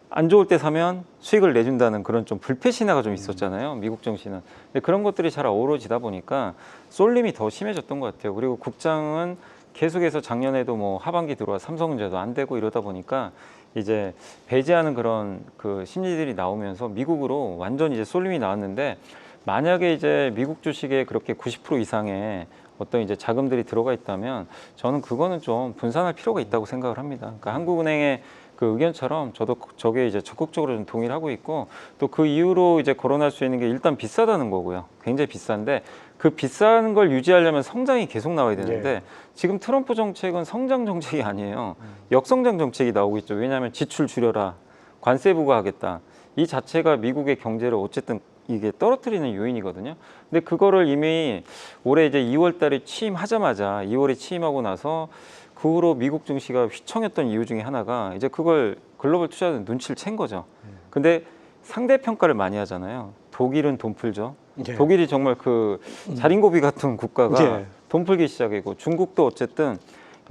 안 좋을 때 사면 수익을 내준다는 그런 좀 불패 신화가 좀 있었잖아요. 미국 증시는. 근데 그런 것들이 잘 어우러지다 보니까 쏠림이 더 심해졌던 것 같아요. 그리고 국장은 계속해서 작년에도 뭐 하반기 들어와 삼성전자도 안 되고 이러다 보니까 이제 배제하는 그런 그 심리들이 나오면서 미국으로 완전 이제 쏠림이 나왔는데 만약에 이제 미국 주식에 그렇게 90% 이상의 어떤 이제 자금들이 들어가 있다면 저는 그거는 좀 분산할 필요가 있다고 생각을 합니다. 그러니까 한국은행에 그 의견처럼 저도 저게 이제 적극적으로 좀 동의를 하고 있고 또 그 이후로 이제 거론할 수 있는 게 일단 비싸다는 거고요. 굉장히 비싼데 그 비싼 걸 유지하려면 성장이 계속 나와야 되는데 지금 트럼프 정책은 성장 정책이 아니에요. 역성장 정책이 나오고 있죠. 왜냐하면 지출 줄여라, 관세 부과하겠다. 이 자체가 미국의 경제를 어쨌든 이게 떨어뜨리는 요인이거든요. 근데 그거를 이미 올해 이제 2월 달에 취임하자마자 2월에 취임하고 나서 그 후로 미국 증시가 휘청였던 이유 중에 하나가 이제 그걸 글로벌 투자자들 눈치를 챈 거죠. 근데 상대 평가를 많이 하잖아요. 독일은 돈 풀죠. 예. 독일이 정말 그 자린고비 같은 국가가 예. 돈 풀기 시작이고 중국도 어쨌든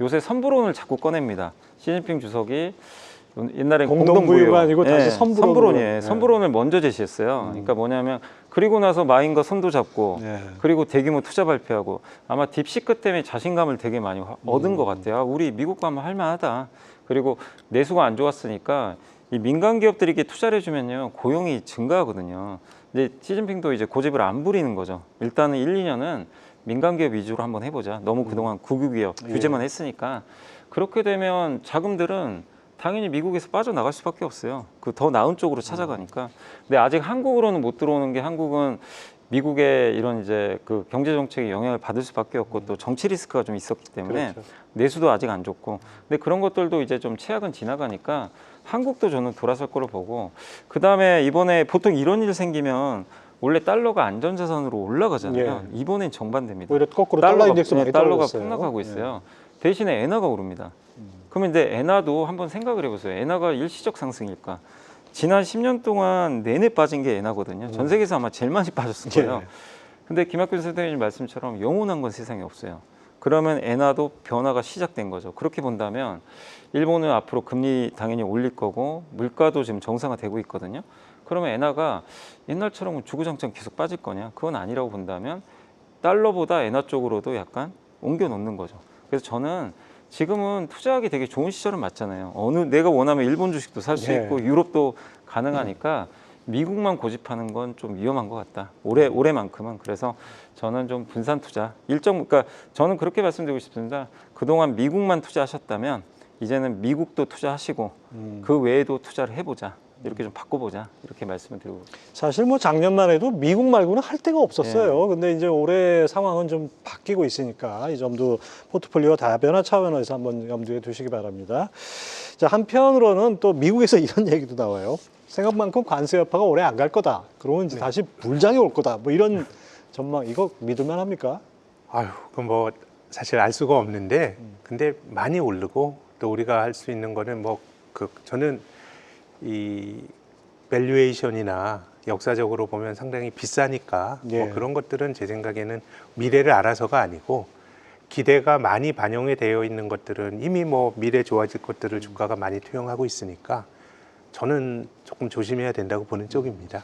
요새 선불론을 자꾸 꺼냅니다. 시진핑 주석이 옛날에 공동부유가 아니고 다시 선불론으로. 선불론이에요. 선불론을 먼저 제시했어요. 그러니까 뭐냐면 그리고 나서 마인과 손도 잡고 예. 그리고 대규모 투자 발표하고 아마 딥시크 때문에 자신감을 되게 많이 얻은 것 같아요. 아, 우리 미국 가면 할만하다. 그리고 내수가 안 좋았으니까 이 민간 기업들이 이렇게 투자를 해주면요 고용이 증가하거든요. 근데 시진핑도 이제 고집을 안 부리는 거죠. 일단은 1, 2년은 민간 기업 위주로 한번 해보자. 너무 그동안 국유기업 규제만 했으니까 그렇게 되면 자금들은 당연히 미국에서 빠져나갈 수밖에 없어요. 그 더 나은 쪽으로 찾아가니까. 근데 아직 한국으로는 못 들어오는 게 한국은 미국의 이런 이제 그 경제 정책에 영향을 받을 수밖에 없고 또 정치 리스크가 좀 있었기 때문에 그렇죠. 내수도 아직 안 좋고. 근데 그런 것들도 이제 좀 최악은 지나가니까 한국도 저는 돌아설 거로 보고 그 다음에 이번에 보통 이런 일 생기면 원래 달러가 안전자산으로 올라가잖아요. 이번엔 정반대입니다. 오히려 거꾸로 달러 인덱스 많이 달러가 떨어졌어요. 폭락하고 있어요. 대신에 엔화가 오릅니다. 그러면 이제 엔화도 한번 생각을 해보세요. 엔화가 일시적 상승일까? 지난 10년 동안 내내 빠진 게 엔화거든요. 전 세계에서 아마 제일 많이 빠졌을 거예요. 근데 김학균 선생님 말씀처럼 영원한 건 세상에 없어요. 그러면 엔화도 변화가 시작된 거죠. 그렇게 본다면 일본은 앞으로 금리 당연히 올릴 거고 물가도 지금 정상화되고 있거든요. 그러면 엔화가 옛날처럼 주구장창 계속 빠질 거냐? 그건 아니라고 본다면 달러보다 엔화 쪽으로도 약간 옮겨 놓는 거죠. 그래서 저는 지금은 투자하기 되게 좋은 시절은 맞잖아요. 어느 내가 원하면 일본 주식도 살 수 있고 유럽도 가능하니까 미국만 고집하는 건 좀 위험한 것 같다. 올해만큼은. 그래서 저는 좀 분산 투자 그러니까 저는 그렇게 말씀드리고 싶습니다. 그동안 미국만 투자하셨다면 이제는 미국도 투자하시고 그 외에도 투자를 해보자. 이렇게 좀 바꿔보자. 이렇게 말씀을 드리고. 사실 뭐 작년만 해도 미국 말고는 할 데가 없었어요. 근데 이제 올해 상황은 좀 바뀌고 있으니까 이 점도 포트폴리오 다변화 차원에서 한번 염두에 두시기 바랍니다. 자, 한편으로는 또 미국에서 이런 얘기도 나와요. 생각만큼 관세 여파가 오래 안 갈 거다. 그러면 이제 다시 불장이 올 거다. 뭐 이런 전망, 이거 믿을만 합니까? 아유, 그건 뭐 사실 알 수가 없는데, 근데 많이 오르고 또 우리가 할 수 있는 거는 뭐 저는 이 밸류에이션이나 역사적으로 보면 상당히 비싸니까 뭐 그런 것들은 제 생각에는 미래를 알아서가 아니고 기대가 많이 반영이 되어 있는 것들은 이미 뭐 미래 좋아질 것들을 주가가 많이 투영하고 있으니까 저는 조금 조심해야 된다고 보는 쪽입니다.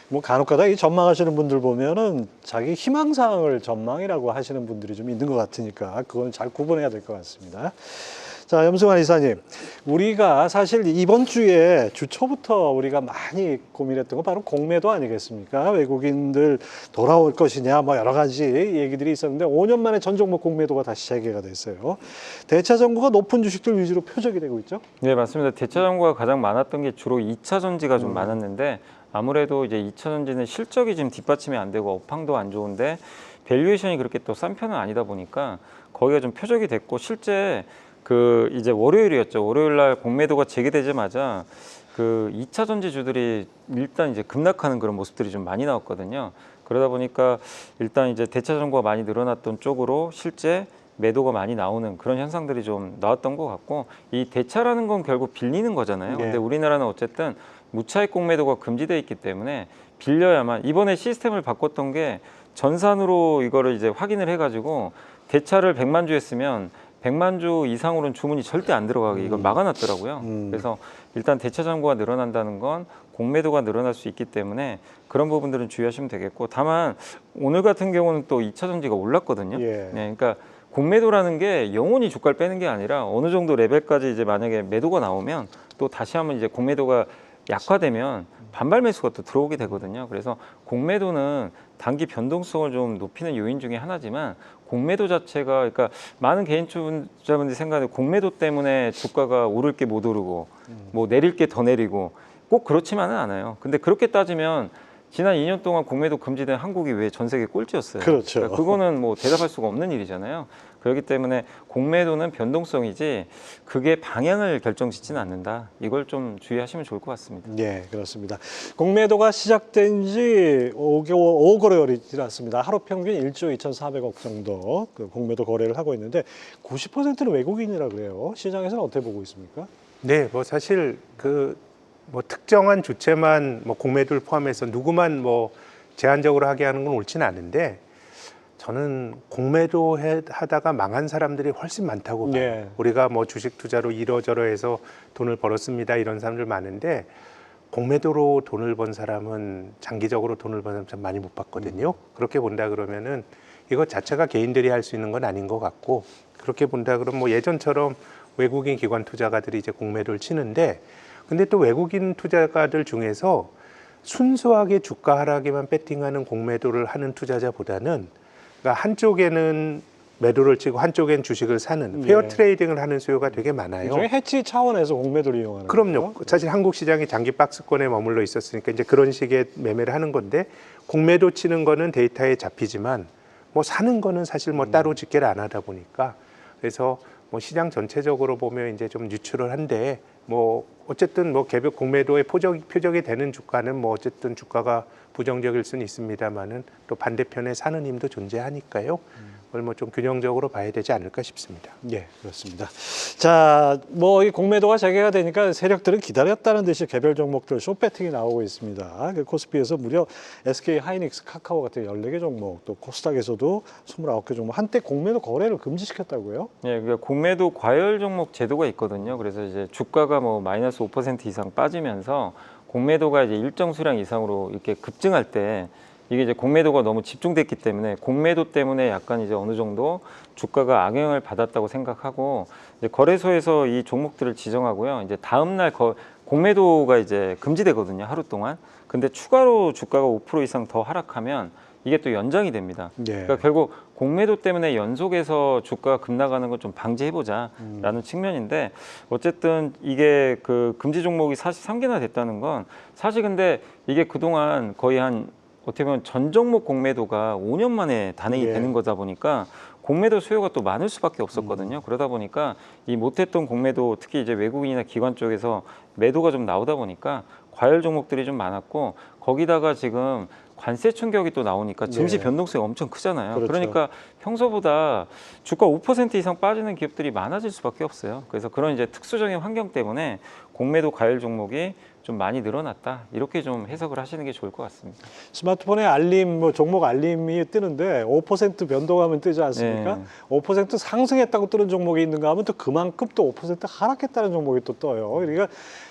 뭐 간혹가다 이 전망하시는 분들 보면은 자기 희망사항을 전망이라고 하시는 분들이 좀 있는 것 같으니까 그건 잘 구분해야 될 것 같습니다. 자, 염승환 이사님, 우리가 사실 이번 주에 주 초부터 우리가 많이 고민했던 건 바로 공매도 아니겠습니까? 외국인들 돌아올 것이냐, 뭐 여러 가지 얘기들이 있었는데 5년 만에 전 종목 공매도가 다시 재개가 됐어요. 대차 정보가 높은 주식들 위주로 표적이 되고 있죠? 네, 맞습니다. 대차 정보가 가장 많았던 게 주로 2차 전지가 좀 많았는데 아무래도 이제 2차 전지는 실적이 지금 뒷받침이 안 되고 업황도 안 좋은데 밸류에이션이 그렇게 또 싼 편은 아니다 보니까 거기가 좀 표적이 됐고 실제 그 이제 월요일이었죠. 월요일 날 공매도가 재개되자마자 그 2차 전지주들이 일단 이제 급락하는 그런 모습들이 좀 많이 나왔거든요. 그러다 보니까 일단 이제 대차 정보가 많이 늘어났던 쪽으로 실제 매도가 많이 나오는 그런 현상들이 좀 나왔던 것 같고 이 대차라는 건 결국 빌리는 거잖아요. 근데 우리나라는 어쨌든 무차익 공매도가 금지되어 있기 때문에 빌려야만 이번에 시스템을 바꿨던 게 전산으로 이거를 이제 확인을 해가지고 대차를 100만 주 했으면 100만 주 이상으로는 주문이 절대 안 들어가게 이걸 막아놨더라고요. 그래서 일단 대차 잔고가 늘어난다는 건 공매도가 늘어날 수 있기 때문에 그런 부분들은 주의하시면 되겠고 다만 오늘 같은 경우는 또 2차 전지가 올랐거든요. 네, 그러니까 공매도라는 게 영원히 주가를 빼는 게 아니라 어느 정도 레벨까지 이제 만약에 매도가 나오면 또 다시 한번 이제 공매도가 약화되면 반발 매수가 또 들어오게 되거든요. 그래서 공매도는 단기 변동성을 좀 높이는 요인 중에 하나지만 공매도 자체가 그러니까 많은 개인 투자자분들이 생각하는 공매도 때문에 주가가 오를 게 못 오르고 뭐 내릴 게 더 내리고 꼭 그렇지만은 않아요. 근데 그렇게 따지면 지난 2년 동안 공매도 금지된 한국이 왜 전 세계 꼴찌였어요? 그렇죠. 그러니까 그거는 뭐 대답할 수가 없는 일이잖아요. 그렇기 때문에 공매도는 변동성이지 그게 방향을 결정짓지는 않는다. 이걸 좀 주의하시면 좋을 것 같습니다. 네, 그렇습니다. 공매도가 시작된 지 5개월이 지났습니다. 하루 평균 1조 2,400억 정도 그 공매도 거래를 하고 있는데 90%는 외국인이라 그래요. 시장에서는 어떻게 보고 있습니까? 네, 뭐 사실 그 뭐 특정한 주체만 뭐 공매도를 포함해서 누구만 뭐 제한적으로 하게 하는 건 옳지는 않은데 저는 공매도 하다가 망한 사람들이 훨씬 많다고 봐요. 네. 우리가 뭐 주식 투자로 이러저러해서 돈을 벌었습니다 이런 사람들 많은데 공매도로 돈을 번 사람은 장기적으로 돈을 번 사람 참 많이 못 봤거든요. 그렇게 본다 그러면은 이것 자체가 개인들이 할 수 있는 건 아닌 것 같고 그렇게 본다 그러면 뭐 예전처럼 외국인 기관 투자가들이 이제 공매도를 치는데 근데 또 외국인 투자가들 중에서 순수하게 주가 하락에만 배팅하는 공매도를 하는 투자자보다는 그러니까 한쪽에는 매도를 치고 한쪽엔 주식을 사는 페어 네. 트레이딩을 하는 수요가 되게 많아요. 일종의 해치 차원에서 공매도를 이용하는 그럼요. 거죠? 사실 한국 시장이 장기 박스권에 머물러 있었으니까 이제 그런 식의 매매를 하는 건데 공매도 치는 거는 데이터에 잡히지만 뭐 사는 거는 사실 뭐 따로 집계를 안 하다 보니까 그래서 뭐 시장 전체적으로 보면 이제 좀 뉴트럴한데 뭐 어쨌든 뭐 개별 공매도의 표적이 되는 주가는 뭐 어쨌든 주가가 부정적일 수는 있습니다만은 또 반대편에 사는 힘도 존재하니까요. 그걸 뭐 좀 균형적으로 봐야 되지 않을까 싶습니다. 네, 그렇습니다. 자, 뭐 이 공매도가 재개가 되니까 세력들은 기다렸다는 듯이 개별 종목들 숏배팅이 나오고 있습니다. 그 코스피에서 무려 SK 하이닉스, 카카오 같은 14개 종목, 또 코스닥에서도 29개 종목 한때 공매도 거래를 금지시켰다고요? 예, 그러니까 공매도 과열 종목 제도가 있거든요. 그래서 이제 주가가 뭐 마이너스 5% 이상 빠지면서 공매도가 이제 일정 수량 이상으로 이렇게 급증할 때 이게 이제 공매도가 너무 집중됐기 때문에 공매도 때문에 약간 이제 어느 정도 주가가 악영향을 받았다고 생각하고 이제 거래소에서 이 종목들을 지정하고요. 이제 다음 날 공매도가 이제 금지되거든요. 하루 동안. 근데 추가로 주가가 5% 이상 더 하락하면 이게 또 연장이 됩니다. 네. 그러니까 결국 공매도 때문에 연속해서 주가가 급락하는 걸 좀 방지해보자라는 측면인데 어쨌든 이게 그 금지 종목이 43개나 됐다는 건 사실 근데 이게 그동안 거의 한 어떻게 보면 전 종목 공매도가 5년 만에 단행이 예. 되는 거다 보니까 공매도 수요가 또 많을 수밖에 없었거든요. 그러다 보니까 이 못했던 공매도 특히 이제 외국인이나 기관 쪽에서 매도가 좀 나오다 보니까 과열 종목들이 좀 많았고 거기다가 지금 관세 충격이 또 나오니까 증시 네. 변동성이 엄청 크잖아요. 그렇죠. 그러니까 평소보다 주가 5% 이상 빠지는 기업들이 많아질 수밖에 없어요. 그래서 그런 이제 특수적인 환경 때문에 공매도 과열 종목이 좀 많이 늘어났다. 이렇게 좀 해석을 하시는 게 좋을 것 같습니다. 스마트폰에 알림, 뭐 종목 알림이 뜨는데 5% 변동하면 뜨지 않습니까? 네. 5% 상승했다고 뜨는 종목이 있는가 하면 또 그만큼 또 5% 하락했다는 종목이 또 떠요. 그러니까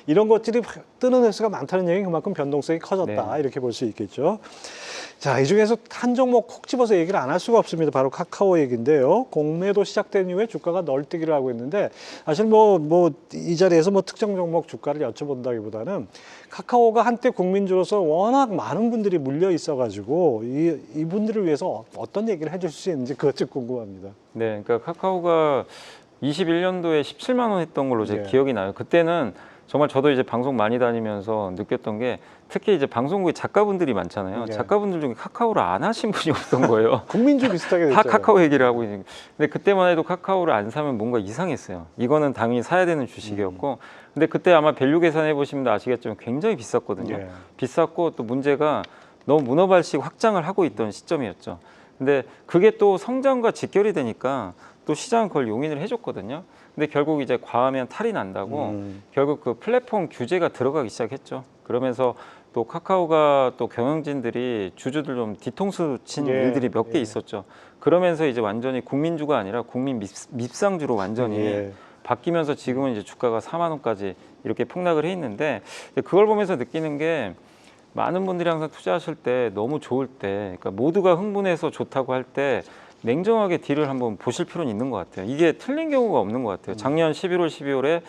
이런 것들이 뜨는 횟수가 많다는 얘기는 그만큼 변동성이 커졌다. 네. 이렇게 볼 수 있겠죠. 자, 이 중에서 한 종목 콕 집어서 얘기를 안 할 수가 없습니다. 바로 카카오 얘기인데요. 공매도 시작된 이후에 주가가 널뛰기를 하고 있는데 사실 이 자리에서 뭐 특정 종목 주가를 여쭤본다기보다는 카카오가 한때 국민주로서 워낙 많은 분들이 물려 있어가지고 이분들을 위해서 어떤 얘기를 해줄 수 있는지 그것 좀 궁금합니다. 네, 그러니까 카카오가 21년도에 17만 원 했던 걸로 제 네. 기억이 나요. 그때는 정말 저도 이제 방송 많이 다니면서 느꼈던 게 특히 이제 방송국에 작가분들이 많잖아요. 네. 작가분들 중에 카카오를 안 하신 분이 없던 거예요. 국민주 비슷하게 됐죠. 다 카카오 얘기를 하고 있는. 근데 그때만 해도 카카오를 안 사면 뭔가 이상했어요. 이거는 당연히 사야 되는 주식이었고. 근데 그때 아마 밸류 계산해 보시면 아시겠지만 굉장히 비쌌거든요. 네. 비쌌고 또 문제가 너무 문어발식 확장을 하고 있던 시점이었죠. 근데 그게 또 성장과 직결이 되니까 또 시장은 그걸 용인을 해줬거든요. 근데 결국 이제 과하면 탈이 난다고 결국 그 플랫폼 규제가 들어가기 시작했죠. 그러면서 또 카카오가 또 경영진들이 주주들 좀 뒤통수 친 예, 일들이 몇 개 예. 있었죠. 그러면서 이제 완전히 국민주가 아니라 국민 밉상주로 완전히 예. 바뀌면서 지금은 이제 주가가 4만 원까지 이렇게 폭락을 해 있는데 그걸 보면서 느끼는 게 많은 분들이 항상 투자하실 때 너무 좋을 때 그러니까 모두가 흥분해서 좋다고 할 때 냉정하게 딜을 한번 보실 필요는 있는 것 같아요. 이게 틀린 경우가 없는 것 같아요. 작년 11월, 12월에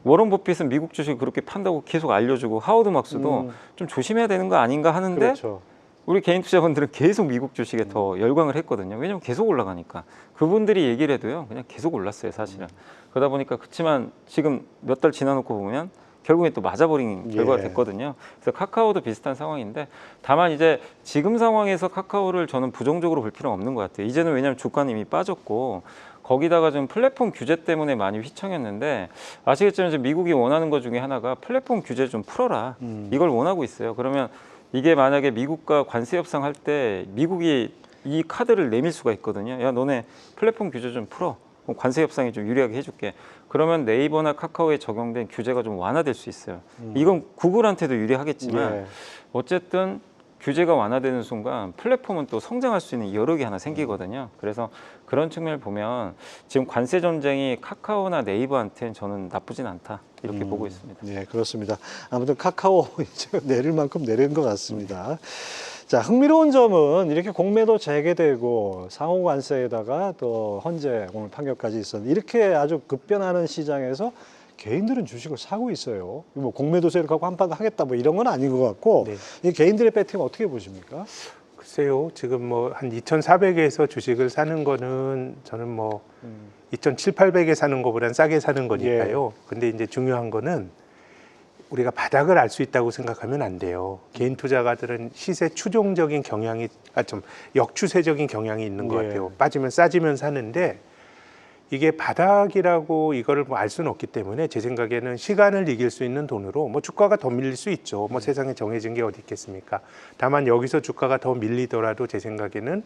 워런 버핏은 미국 주식 그렇게 판다고 계속 알려주고 하워드 막스도 좀 조심해야 되는 거 아닌가 하는데 그렇죠. 우리 개인 투자분들은 계속 미국 주식에 더 열광을 했거든요. 왜냐면 계속 올라가니까. 그분들이 얘기를 해도요, 그냥 계속 올랐어요, 사실은. 그러다 보니까 그렇지만 지금 몇 달 지나놓고 보면 결국에 또 맞아버린 결과가 됐거든요. 그래서 카카오도 비슷한 상황인데 다만 이제 지금 상황에서 카카오를 저는 부정적으로 볼 필요는 없는 것 같아요. 이제는 왜냐하면 주가는 이미 빠졌고 거기다가 좀 플랫폼 규제 때문에 많이 휘청였는데 아시겠지만 지금 미국이 원하는 것 중에 하나가 플랫폼 규제 좀 풀어라. 이걸 원하고 있어요. 그러면 이게 만약에 미국과 관세 협상할 때 미국이 이 카드를 내밀 수가 있거든요. 야, 너네 플랫폼 규제 좀 풀어. 관세 협상이 좀 유리하게 해줄게. 그러면 네이버나 카카오에 적용된 규제가 좀 완화될 수 있어요. 이건 구글한테도 유리하겠지만 어쨌든 규제가 완화되는 순간 플랫폼은 또 성장할 수 있는 여력이 하나 생기거든요. 그래서 그런 측면을 보면 지금 관세 전쟁이 카카오나 네이버한테는 저는 나쁘진 않다 이렇게 보고 있습니다. 네, 그렇습니다. 아무튼 카카오 이제 내릴 만큼 내린 것 같습니다. 자, 흥미로운 점은 이렇게 공매도 재개되고 상호 관세에다가 또 헌재 오늘 판결까지 있었는데 이렇게 아주 급변하는 시장에서 개인들은 주식을 사고 있어요. 뭐 공매도세를 갖고 한판 하겠다 뭐 이런 건 아닌 것 같고 네. 이 개인들의 배팅 어떻게 보십니까? 글쎄요, 지금 뭐 한 2,400에서 주식을 사는 거는 저는 뭐 2,700, 800에 사는 것보다는 싸게 사는 거니까요. 근데 이제 중요한 거는 우리가 바닥을 알 수 있다고 생각하면 안 돼요. 개인 투자가들은 시세 추종적인 경향이 좀 역추세적인 경향이 있는 것 같아요. 빠지면 싸지면 사는데 이게 바닥이라고 이거를 뭐 알 수는 없기 때문에 제 생각에는 시간을 이길 수 있는 돈으로 뭐 주가가 더 밀릴 수 있죠. 뭐 세상에 정해진 게 어디 있겠습니까? 다만 여기서 주가가 더 밀리더라도 제 생각에는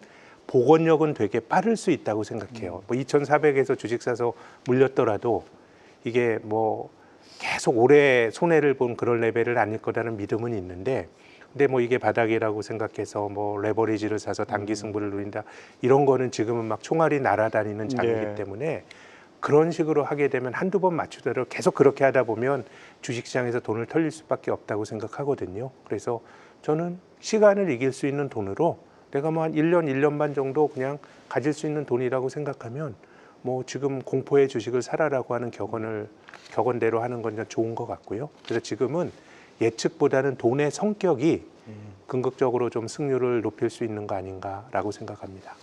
복원력은 되게 빠를 수 있다고 생각해요. 뭐 2,400에서 주식 사서 물렸더라도 이게 뭐 계속 오래 손해를 본 그런 레벨을 아닐 거라는 믿음은 있는데 근데 뭐 이게 바닥이라고 생각해서 뭐 레버리지를 사서 단기 승부를 누린다 이런 거는 지금은 막 총알이 날아다니는 장이기 때문에 그런 식으로 하게 되면 한두 번 맞추더라도 계속 그렇게 하다 보면 주식시장에서 돈을 털릴 수밖에 없다고 생각하거든요. 그래서 저는 시간을 이길 수 있는 돈으로 내가 뭐 한 1년, 1년 반 정도 그냥 가질 수 있는 돈이라고 생각하면 뭐 지금 공포의 주식을 사라라고 하는 격언대로 하는 건 좋은 것 같고요. 그래서 지금은 예측보다는 돈의 성격이 궁극적으로 좀 승률을 높일 수 있는 거 아닌가라고 생각합니다.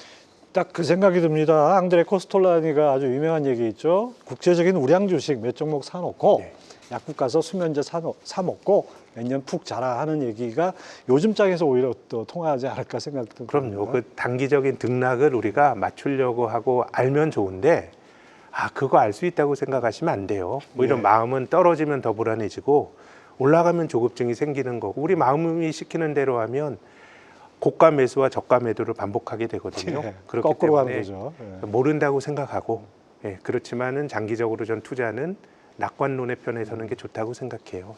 딱 그 생각이 듭니다. 앙드레 코스톨라니가 아주 유명한 얘기 있죠. 국제적인 우량 주식 몇 종목 사놓고 약국 가서 수면제 사 먹고 몇 년 푹 자라 하는 얘기가 요즘 장에서 오히려 또 통하지 않을까 생각도 그럼요. 듭니다. 그 단기적인 등락을 우리가 맞추려고 하고 알면 좋은데 그거 알 수 있다고 생각하시면 안 돼요. 오히려 마음은 떨어지면 더 불안해지고 올라가면 조급증이 생기는 거고 우리 마음이 시키는 대로 하면 고가 매수와 저가 매도를 반복하게 되거든요. 그렇기 거꾸로 가는 때문에 거죠. 모른다고 생각하고 그렇지만은 장기적으로 전 투자는 낙관론의 편에 서는 게 좋다고 생각해요.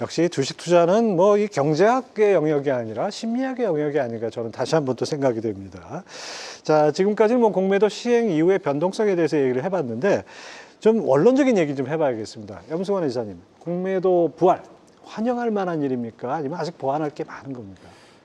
역시 주식 투자는 뭐 이 경제학의 영역이 아니라 심리학의 영역이 아닌가 저는 다시 한번 또 생각이 됩니다. 자, 지금까지는 뭐 공매도 시행 이후의 변동성에 대해서 얘기를 해봤는데 좀 원론적인 얘기 좀 해봐야겠습니다. 염승환 이사님, 공매도 부활 환영할 만한 일입니까? 아니면 아직 보완할 게 많은 겁니까?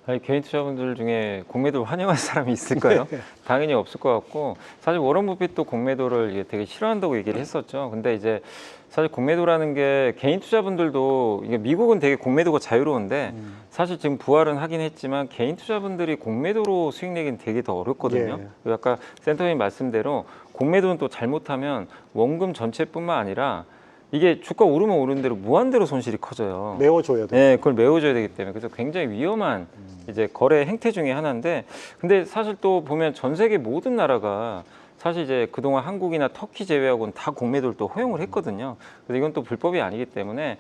아니, 개인 투자분들 중에 공매도를 환영하는 사람이 있을까요? 당연히 없을 것 같고 사실 워런 버핏도 공매도를 이게 되게 싫어한다고 얘기를 했었죠. 근데 이제 사실 공매도라는 게 개인 투자분들도 이게 미국은 되게 공매도가 자유로운데 사실 지금 부활은 하긴 했지만 개인 투자분들이 공매도로 수익 내기는 되게 더 어렵거든요. 그리고 아까 센터님 말씀대로 공매도는 또 잘못하면 원금 전체뿐만 아니라 이게 주가 오르면 오르는 대로 무한대로 손실이 커져요. 메워줘야 돼요. 네, 그걸 메워줘야 되기 때문에 그래서 굉장히 위험한 이제 거래 행태 중에 하나인데, 근데 사실 또 보면 전 세계 모든 나라가 사실 이제 그동안 한국이나 터키 제외하고는 다 공매도를 또 허용을 했거든요. 그래서 이건 또 불법이 아니기 때문에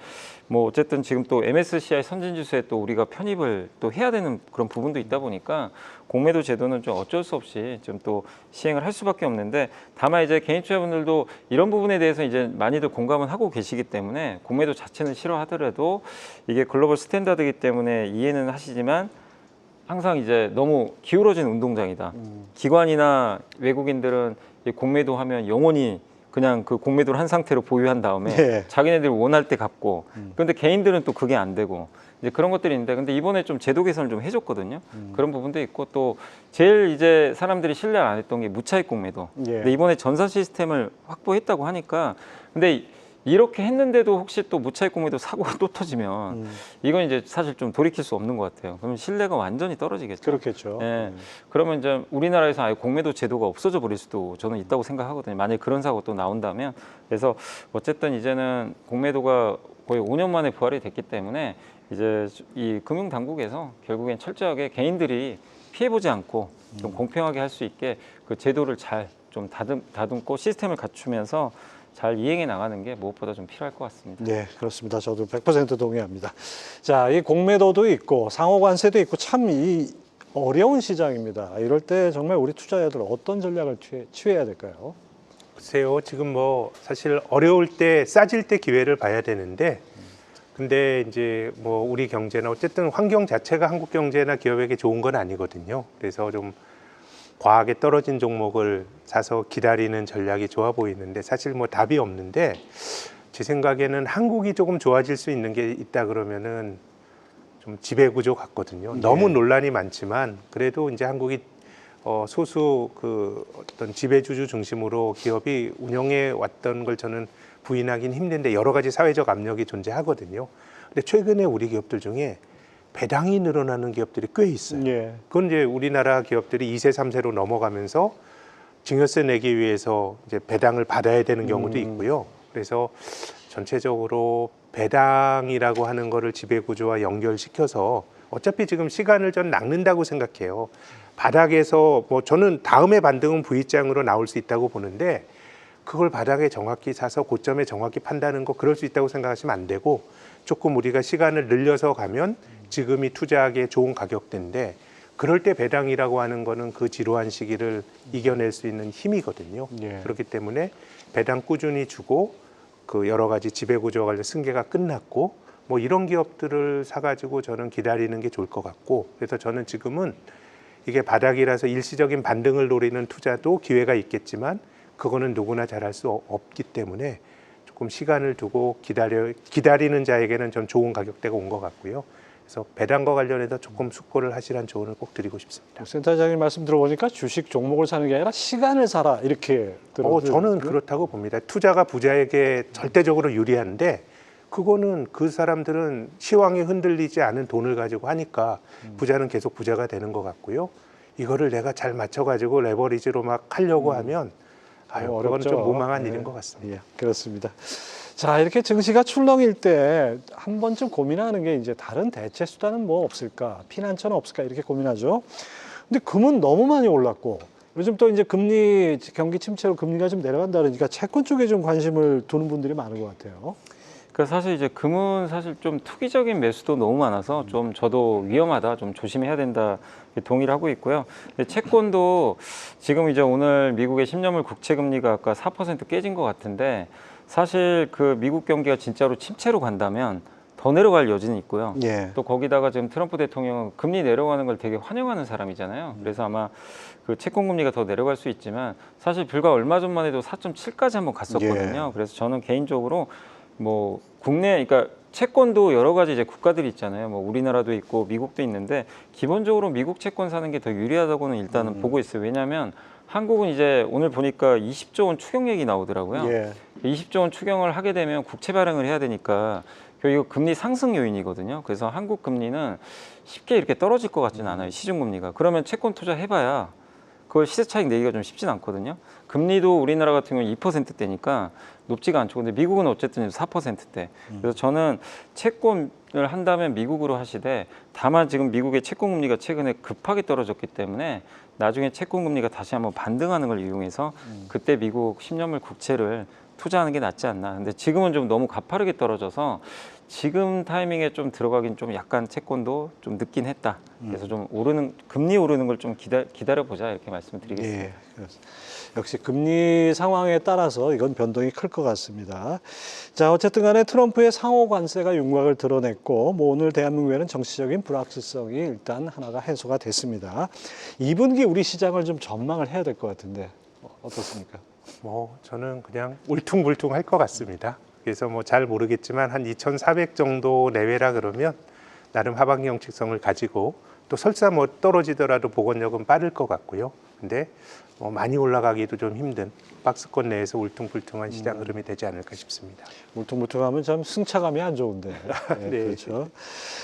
뭐 어쨌든 지금 또 MSCI 선진지수에 또 우리가 편입을 또 해야 되는 그런 부분도 있다 보니까 공매도 제도는 좀 어쩔 수 없이 좀 또 시행을 할 수밖에 없는데, 다만 이제 개인 투자분들도 이런 부분에 대해서 이제 많이들 공감은 하고 계시기 때문에 공매도 자체는 싫어하더라도 이게 글로벌 스탠다드이기 때문에 이해는 하시지만 항상 이제 너무 기울어진 운동장이다. 기관이나 외국인들은 이 공매도 하면 영원히 그냥 그 공매도를 한 상태로 보유한 다음에 자기네들이 원할 때 갚고, 그런데 개인들은 또 그게 안 되고 이제 그런 것들이 있는데, 근데 이번에 좀 제도 개선을 좀 해줬거든요. 그런 부분도 있고, 또 제일 이제 사람들이 신뢰를 안 했던 게 무차익 공매도. 근데 이번에 전산 시스템을 확보했다고 하니까, 근데 이렇게 했는데도 혹시 또 무차익 공매도 사고가 또 터지면 이건 이제 사실 좀 돌이킬 수 없는 것 같아요. 그러면 신뢰가 완전히 떨어지겠죠. 그렇겠죠. 예. 그러면 이제 우리나라에서 아예 공매도 제도가 없어져 버릴 수도 저는 있다고 생각하거든요. 만약에 그런 사고 또 나온다면. 그래서 어쨌든 이제는 공매도가 거의 5년 만에 부활이 됐기 때문에 이제 이 금융 당국에서 결국엔 철저하게 개인들이 피해보지 않고 좀 공평하게 할 수 있게 그 제도를 잘 좀 다듬고 시스템을 갖추면서 잘 이행해 나가는 게 무엇보다 좀 필요할 것 같습니다. 네, 그렇습니다. 저도 100% 동의합니다. 자, 이 공매도도 있고 상호 관세도 있고 참 이 어려운 시장입니다. 이럴 때 정말 우리 투자자들 어떤 전략을 취해야 될까요? 글쎄요, 지금 뭐 사실 어려울 때 싸질 때 기회를 봐야 되는데, 근데 이제 뭐 우리 경제나 어쨌든 환경 자체가 한국 경제나 기업에게 좋은 건 아니거든요. 그래서 좀 과하게 떨어진 종목을 사서 기다리는 전략이 좋아 보이는데 사실 뭐 답이 없는데, 제 생각에는 한국이 조금 좋아질 수 있는 게 있다 그러면은 좀 지배구조 같거든요. 너무 논란이 많지만 그래도 이제 한국이 소수 그 어떤 지배주주 중심으로 기업이 운영해 왔던 걸 저는 부인하긴 힘든데 여러 가지 사회적 압력이 존재하거든요. 근데 최근에 우리 기업들 중에 배당이 늘어나는 기업들이 꽤 있어요. 예. 그건 이제 우리나라 기업들이 2세, 3세로 넘어가면서 증여세 내기 위해서 이제 배당을 받아야 되는 경우도 있고요. 그래서 전체적으로 배당이라고 하는 거를 지배구조와 연결시켜서 어차피 지금 시간을 전 낚는다고 생각해요. 바닥에서 뭐 저는 다음에 반등은 V장으로 나올 수 있다고 보는데 그걸 바닥에 정확히 사서 고점에 정확히 판다는 거 그럴 수 있다고 생각하시면 안 되고 조금 우리가 시간을 늘려서 가면 지금이 투자하기에 좋은 가격대인데 그럴 때 배당이라고 하는 거는 그 지루한 시기를 이겨낼 수 있는 힘이거든요. 예. 그렇기 때문에 배당 꾸준히 주고 그 여러 가지 지배구조와 관련 승계가 끝났고 뭐 이런 기업들을 사가지고 저는 기다리는 게 좋을 것 같고 그래서 저는 지금은 이게 바닥이라서 일시적인 반등을 노리는 투자도 기회가 있겠지만 그거는 누구나 잘할 수 없기 때문에 조금 시간을 두고 기다리는 자에게는 전 좋은 가격대가 온 것 같고요. 그래서 배당과 관련해서 조금 숙고를 하시라는 조언을 꼭 드리고 싶습니다. 센터장님 말씀 들어보니까 주식 종목을 사는 게 아니라 시간을 사라 이렇게 들었어요. 저는 그렇다고 봅니다. 투자가 부자에게 절대적으로 유리한데 그거는 그 사람들은 시황에 흔들리지 않은 돈을 가지고 하니까 부자는 계속 부자가 되는 것 같고요. 이거를 내가 잘 맞춰가지고 레버리지로 막 하려고 하면 그건 어렵죠. 좀 무망한 네. 일인 것 같습니다. 예, 그렇습니다. 자, 이렇게 증시가 출렁일 때 한 번쯤 고민하는 게 이제 다른 대체 수단은 뭐 없을까? 피난처는 없을까? 이렇게 고민하죠. 근데 금은 너무 많이 올랐고 요즘 또 이제 금리 경기 침체로 금리가 좀 내려간다 그러니까 채권 쪽에 좀 관심을 두는 분들이 많은 것 같아요. 그 사실 이제 금은 사실 좀 투기적인 매수도 너무 많아서 좀 저도 위험하다, 좀 조심해야 된다 동의를 하고 있고요. 근데 채권도 지금 이제 오늘 미국의 10년물 국채 금리가 아까 4% 깨진 것 같은데 사실 그 미국 경기가 진짜로 침체로 간다면 더 내려갈 여지는 있고요. 예. 또 거기다가 지금 트럼프 대통령은 금리 내려가는 걸 되게 환영하는 사람이잖아요. 그래서 아마 그 채권 금리가 더 내려갈 수 있지만 사실 불과 얼마 전만 해도 4.7까지 한번 갔었거든요. 그래서 저는 개인적으로 뭐 국내 그러니까 채권도 여러 가지 이제 국가들이 있잖아요. 뭐 우리나라도 있고 미국도 있는데 기본적으로 미국 채권 사는 게 더 유리하다고는 일단은 보고 있어요. 왜냐하면 한국은 이제 오늘 보니까 20조 원 추경액이 나오더라고요. 예. 20조 원 추경을 하게 되면 국채 발행을 해야 되니까 이거 금리 상승 요인이거든요. 그래서 한국 금리는 쉽게 이렇게 떨어질 것 같지는 않아요. 시중 금리가. 그러면 채권 투자 해봐야 그걸 시세 차익 내기가 좀 쉽진 않거든요. 금리도 우리나라 같은 경우는 2%대니까 높지가 않죠. 근데 미국은 어쨌든 4%대. 그래서 저는 채권을 한다면 미국으로 하시되 다만 지금 미국의 채권 금리가 최근에 급하게 떨어졌기 때문에 나중에 채권 금리가 다시 한번 반등하는 걸 이용해서 그때 미국 10년물 국채를 투자하는 게 낫지 않나. 근데 지금은 좀 너무 가파르게 떨어져서 지금 타이밍에 좀 들어가긴 좀 약간 채권도 좀 늦긴 했다. 그래서 좀 금리 오르는 걸 좀 기다려 보자 이렇게 말씀을 드리겠습니다. 예, 그렇습니다. 역시 금리 상황에 따라서 이건 변동이 클 것 같습니다. 자, 어쨌든 간에 트럼프의 상호 관세가 윤곽을 드러냈고 뭐 오늘 대한민국에는 정치적인 불확실성이 일단 하나가 해소가 됐습니다. 2분기 우리 시장을 좀 전망을 해야 될 것 같은데 어떻습니까? 뭐 저는 그냥 울퉁불퉁할 것 같습니다. 그래서 뭐 잘 모르겠지만 한 2,400 정도 내외라 그러면 나름 하반기 형식성을 가지고 또 설사 뭐 떨어지더라도 복원력은 빠를 것 같고요. 근데 많이 올라가기도 좀 힘든 박스권 내에서 울퉁불퉁한 시장 흐름이 되지 않을까 싶습니다. 울퉁불퉁하면 참 승차감이 안 좋은데. 네, 네. 그렇죠.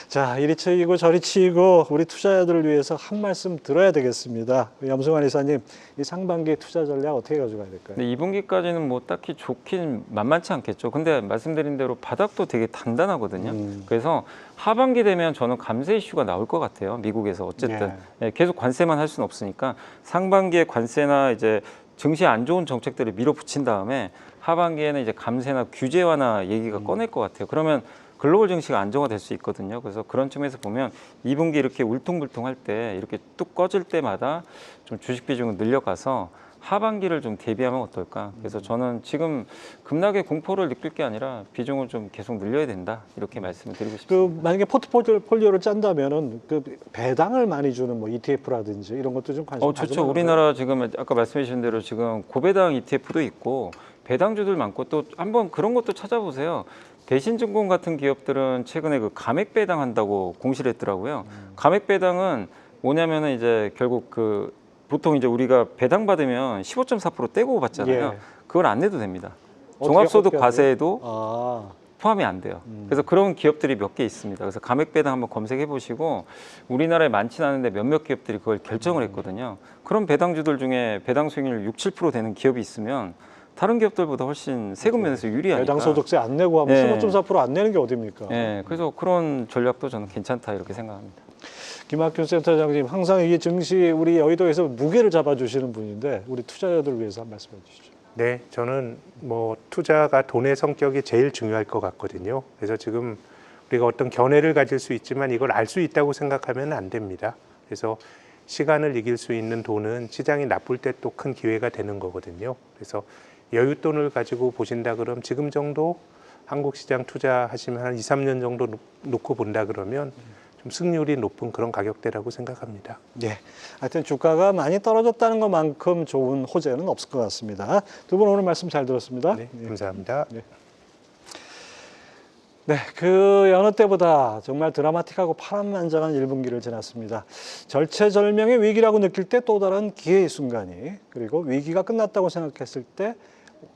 자, 이리 치이고 저리 치이고 우리 투자자들을 위해서 한 말씀 들어야 되겠습니다. 염승환 이사님, 이 상반기 투자 전략 어떻게 가져가야 될까요? 근데 2분기까지는 뭐 딱히 좋긴 만만치 않겠죠. 근데 말씀드린 대로 바닥도 되게 단단하거든요. 그래서 하반기 되면 저는 감세 이슈가 나올 것 같아요. 미국에서 어쨌든 계속 관세만 할 수는 없으니까 상반기에 관세나 이제 증시 안 좋은 정책들을 밀어붙인 다음에 하반기에는 이제 감세나 규제 완화 얘기가 꺼낼 것 같아요. 그러면 글로벌 증시가 안정화될 수 있거든요. 그래서 그런 측면에서 보면 2분기 이렇게 울퉁불퉁할 때 이렇게 뚝 꺼질 때마다 좀 주식 비중을 늘려가서 하반기를 좀 대비하면 어떨까? 그래서 저는 지금 급락의 공포를 느낄 게 아니라 비중을 좀 계속 늘려야 된다 이렇게 말씀을 드리고 싶습니다. 그 만약에 포트폴리오를 짠다면은 그 배당을 많이 주는 뭐 ETF라든지 이런 것도 좀 관심 좋죠. 가져봐야 우리나라 지금 아까 말씀해 주신 대로 지금 고배당 ETF도 있고 배당주들 많고 또 한번 그런 것도 찾아보세요. 대신증권 같은 기업들은 최근에 그 감액 배당 한다고 공시를 했더라고요. 감액 배당은 뭐냐면은 이제 결국 그 보통 이제 우리가 배당 받으면 15.4% 떼고 받잖아요. 예. 그걸 안 내도 됩니다. 어떻게 종합소득 하죠? 과세에도 아, 포함이 안 돼요. 그래서 그런 기업들이 몇 개 있습니다. 그래서 감액 배당 한번 검색해 보시고 우리나라에 많지는 않은데 몇몇 기업들이 그걸 결정을 했거든요. 그런 배당주들 중에 배당 수익률 6, 7% 되는 기업이 있으면 다른 기업들보다 훨씬 세금 면에서 유리하니까. 배당 소득세 안 내고 하면 네. 15.4%안 내는 게 어딥니까? 네, 그래서 그런 전략도 저는 괜찮다 이렇게 생각합니다. 김학균 센터장님, 항상 이 증시 우리 여의도에서 무게를 잡아주시는 분인데 우리 투자자들을 위해서 한 말씀 해주시죠. 네, 저는 뭐 투자가 돈의 성격이 제일 중요할 것 같거든요. 그래서 지금 우리가 어떤 견해를 가질 수 있지만 이걸 알 수 있다고 생각하면 안 됩니다. 그래서 시간을 이길 수 있는 돈은 시장이 나쁠 때 또 큰 기회가 되는 거거든요. 그래서 여윳돈을 가지고 보신다 그러면 지금 정도 한국 시장 투자하시면 한 2, 3년 정도 놓고 본다 그러면 좀 승률이 높은 그런 가격대라고 생각합니다. 네, 하여튼 주가가 많이 떨어졌다는 것만큼 좋은 호재는 없을 것 같습니다. 두 분 오늘 말씀 잘 들었습니다. 네, 감사합니다. 네, 그 여느 때보다 정말 드라마틱하고 파란만장한 1분기를 지났습니다. 절체절명의 위기라고 느낄 때 또 다른 기회의 순간이, 그리고 위기가 끝났다고 생각했을 때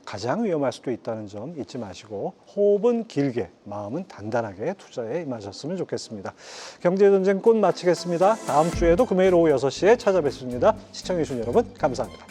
가장 위험할 수도 있다는 점 잊지 마시고 호흡은 길게, 마음은 단단하게 투자에 임하셨으면 좋겠습니다. 경제전쟁 꽃 마치겠습니다. 다음 주에도 금요일 오후 6시에 찾아뵙습니다. 시청해주신 여러분 감사합니다.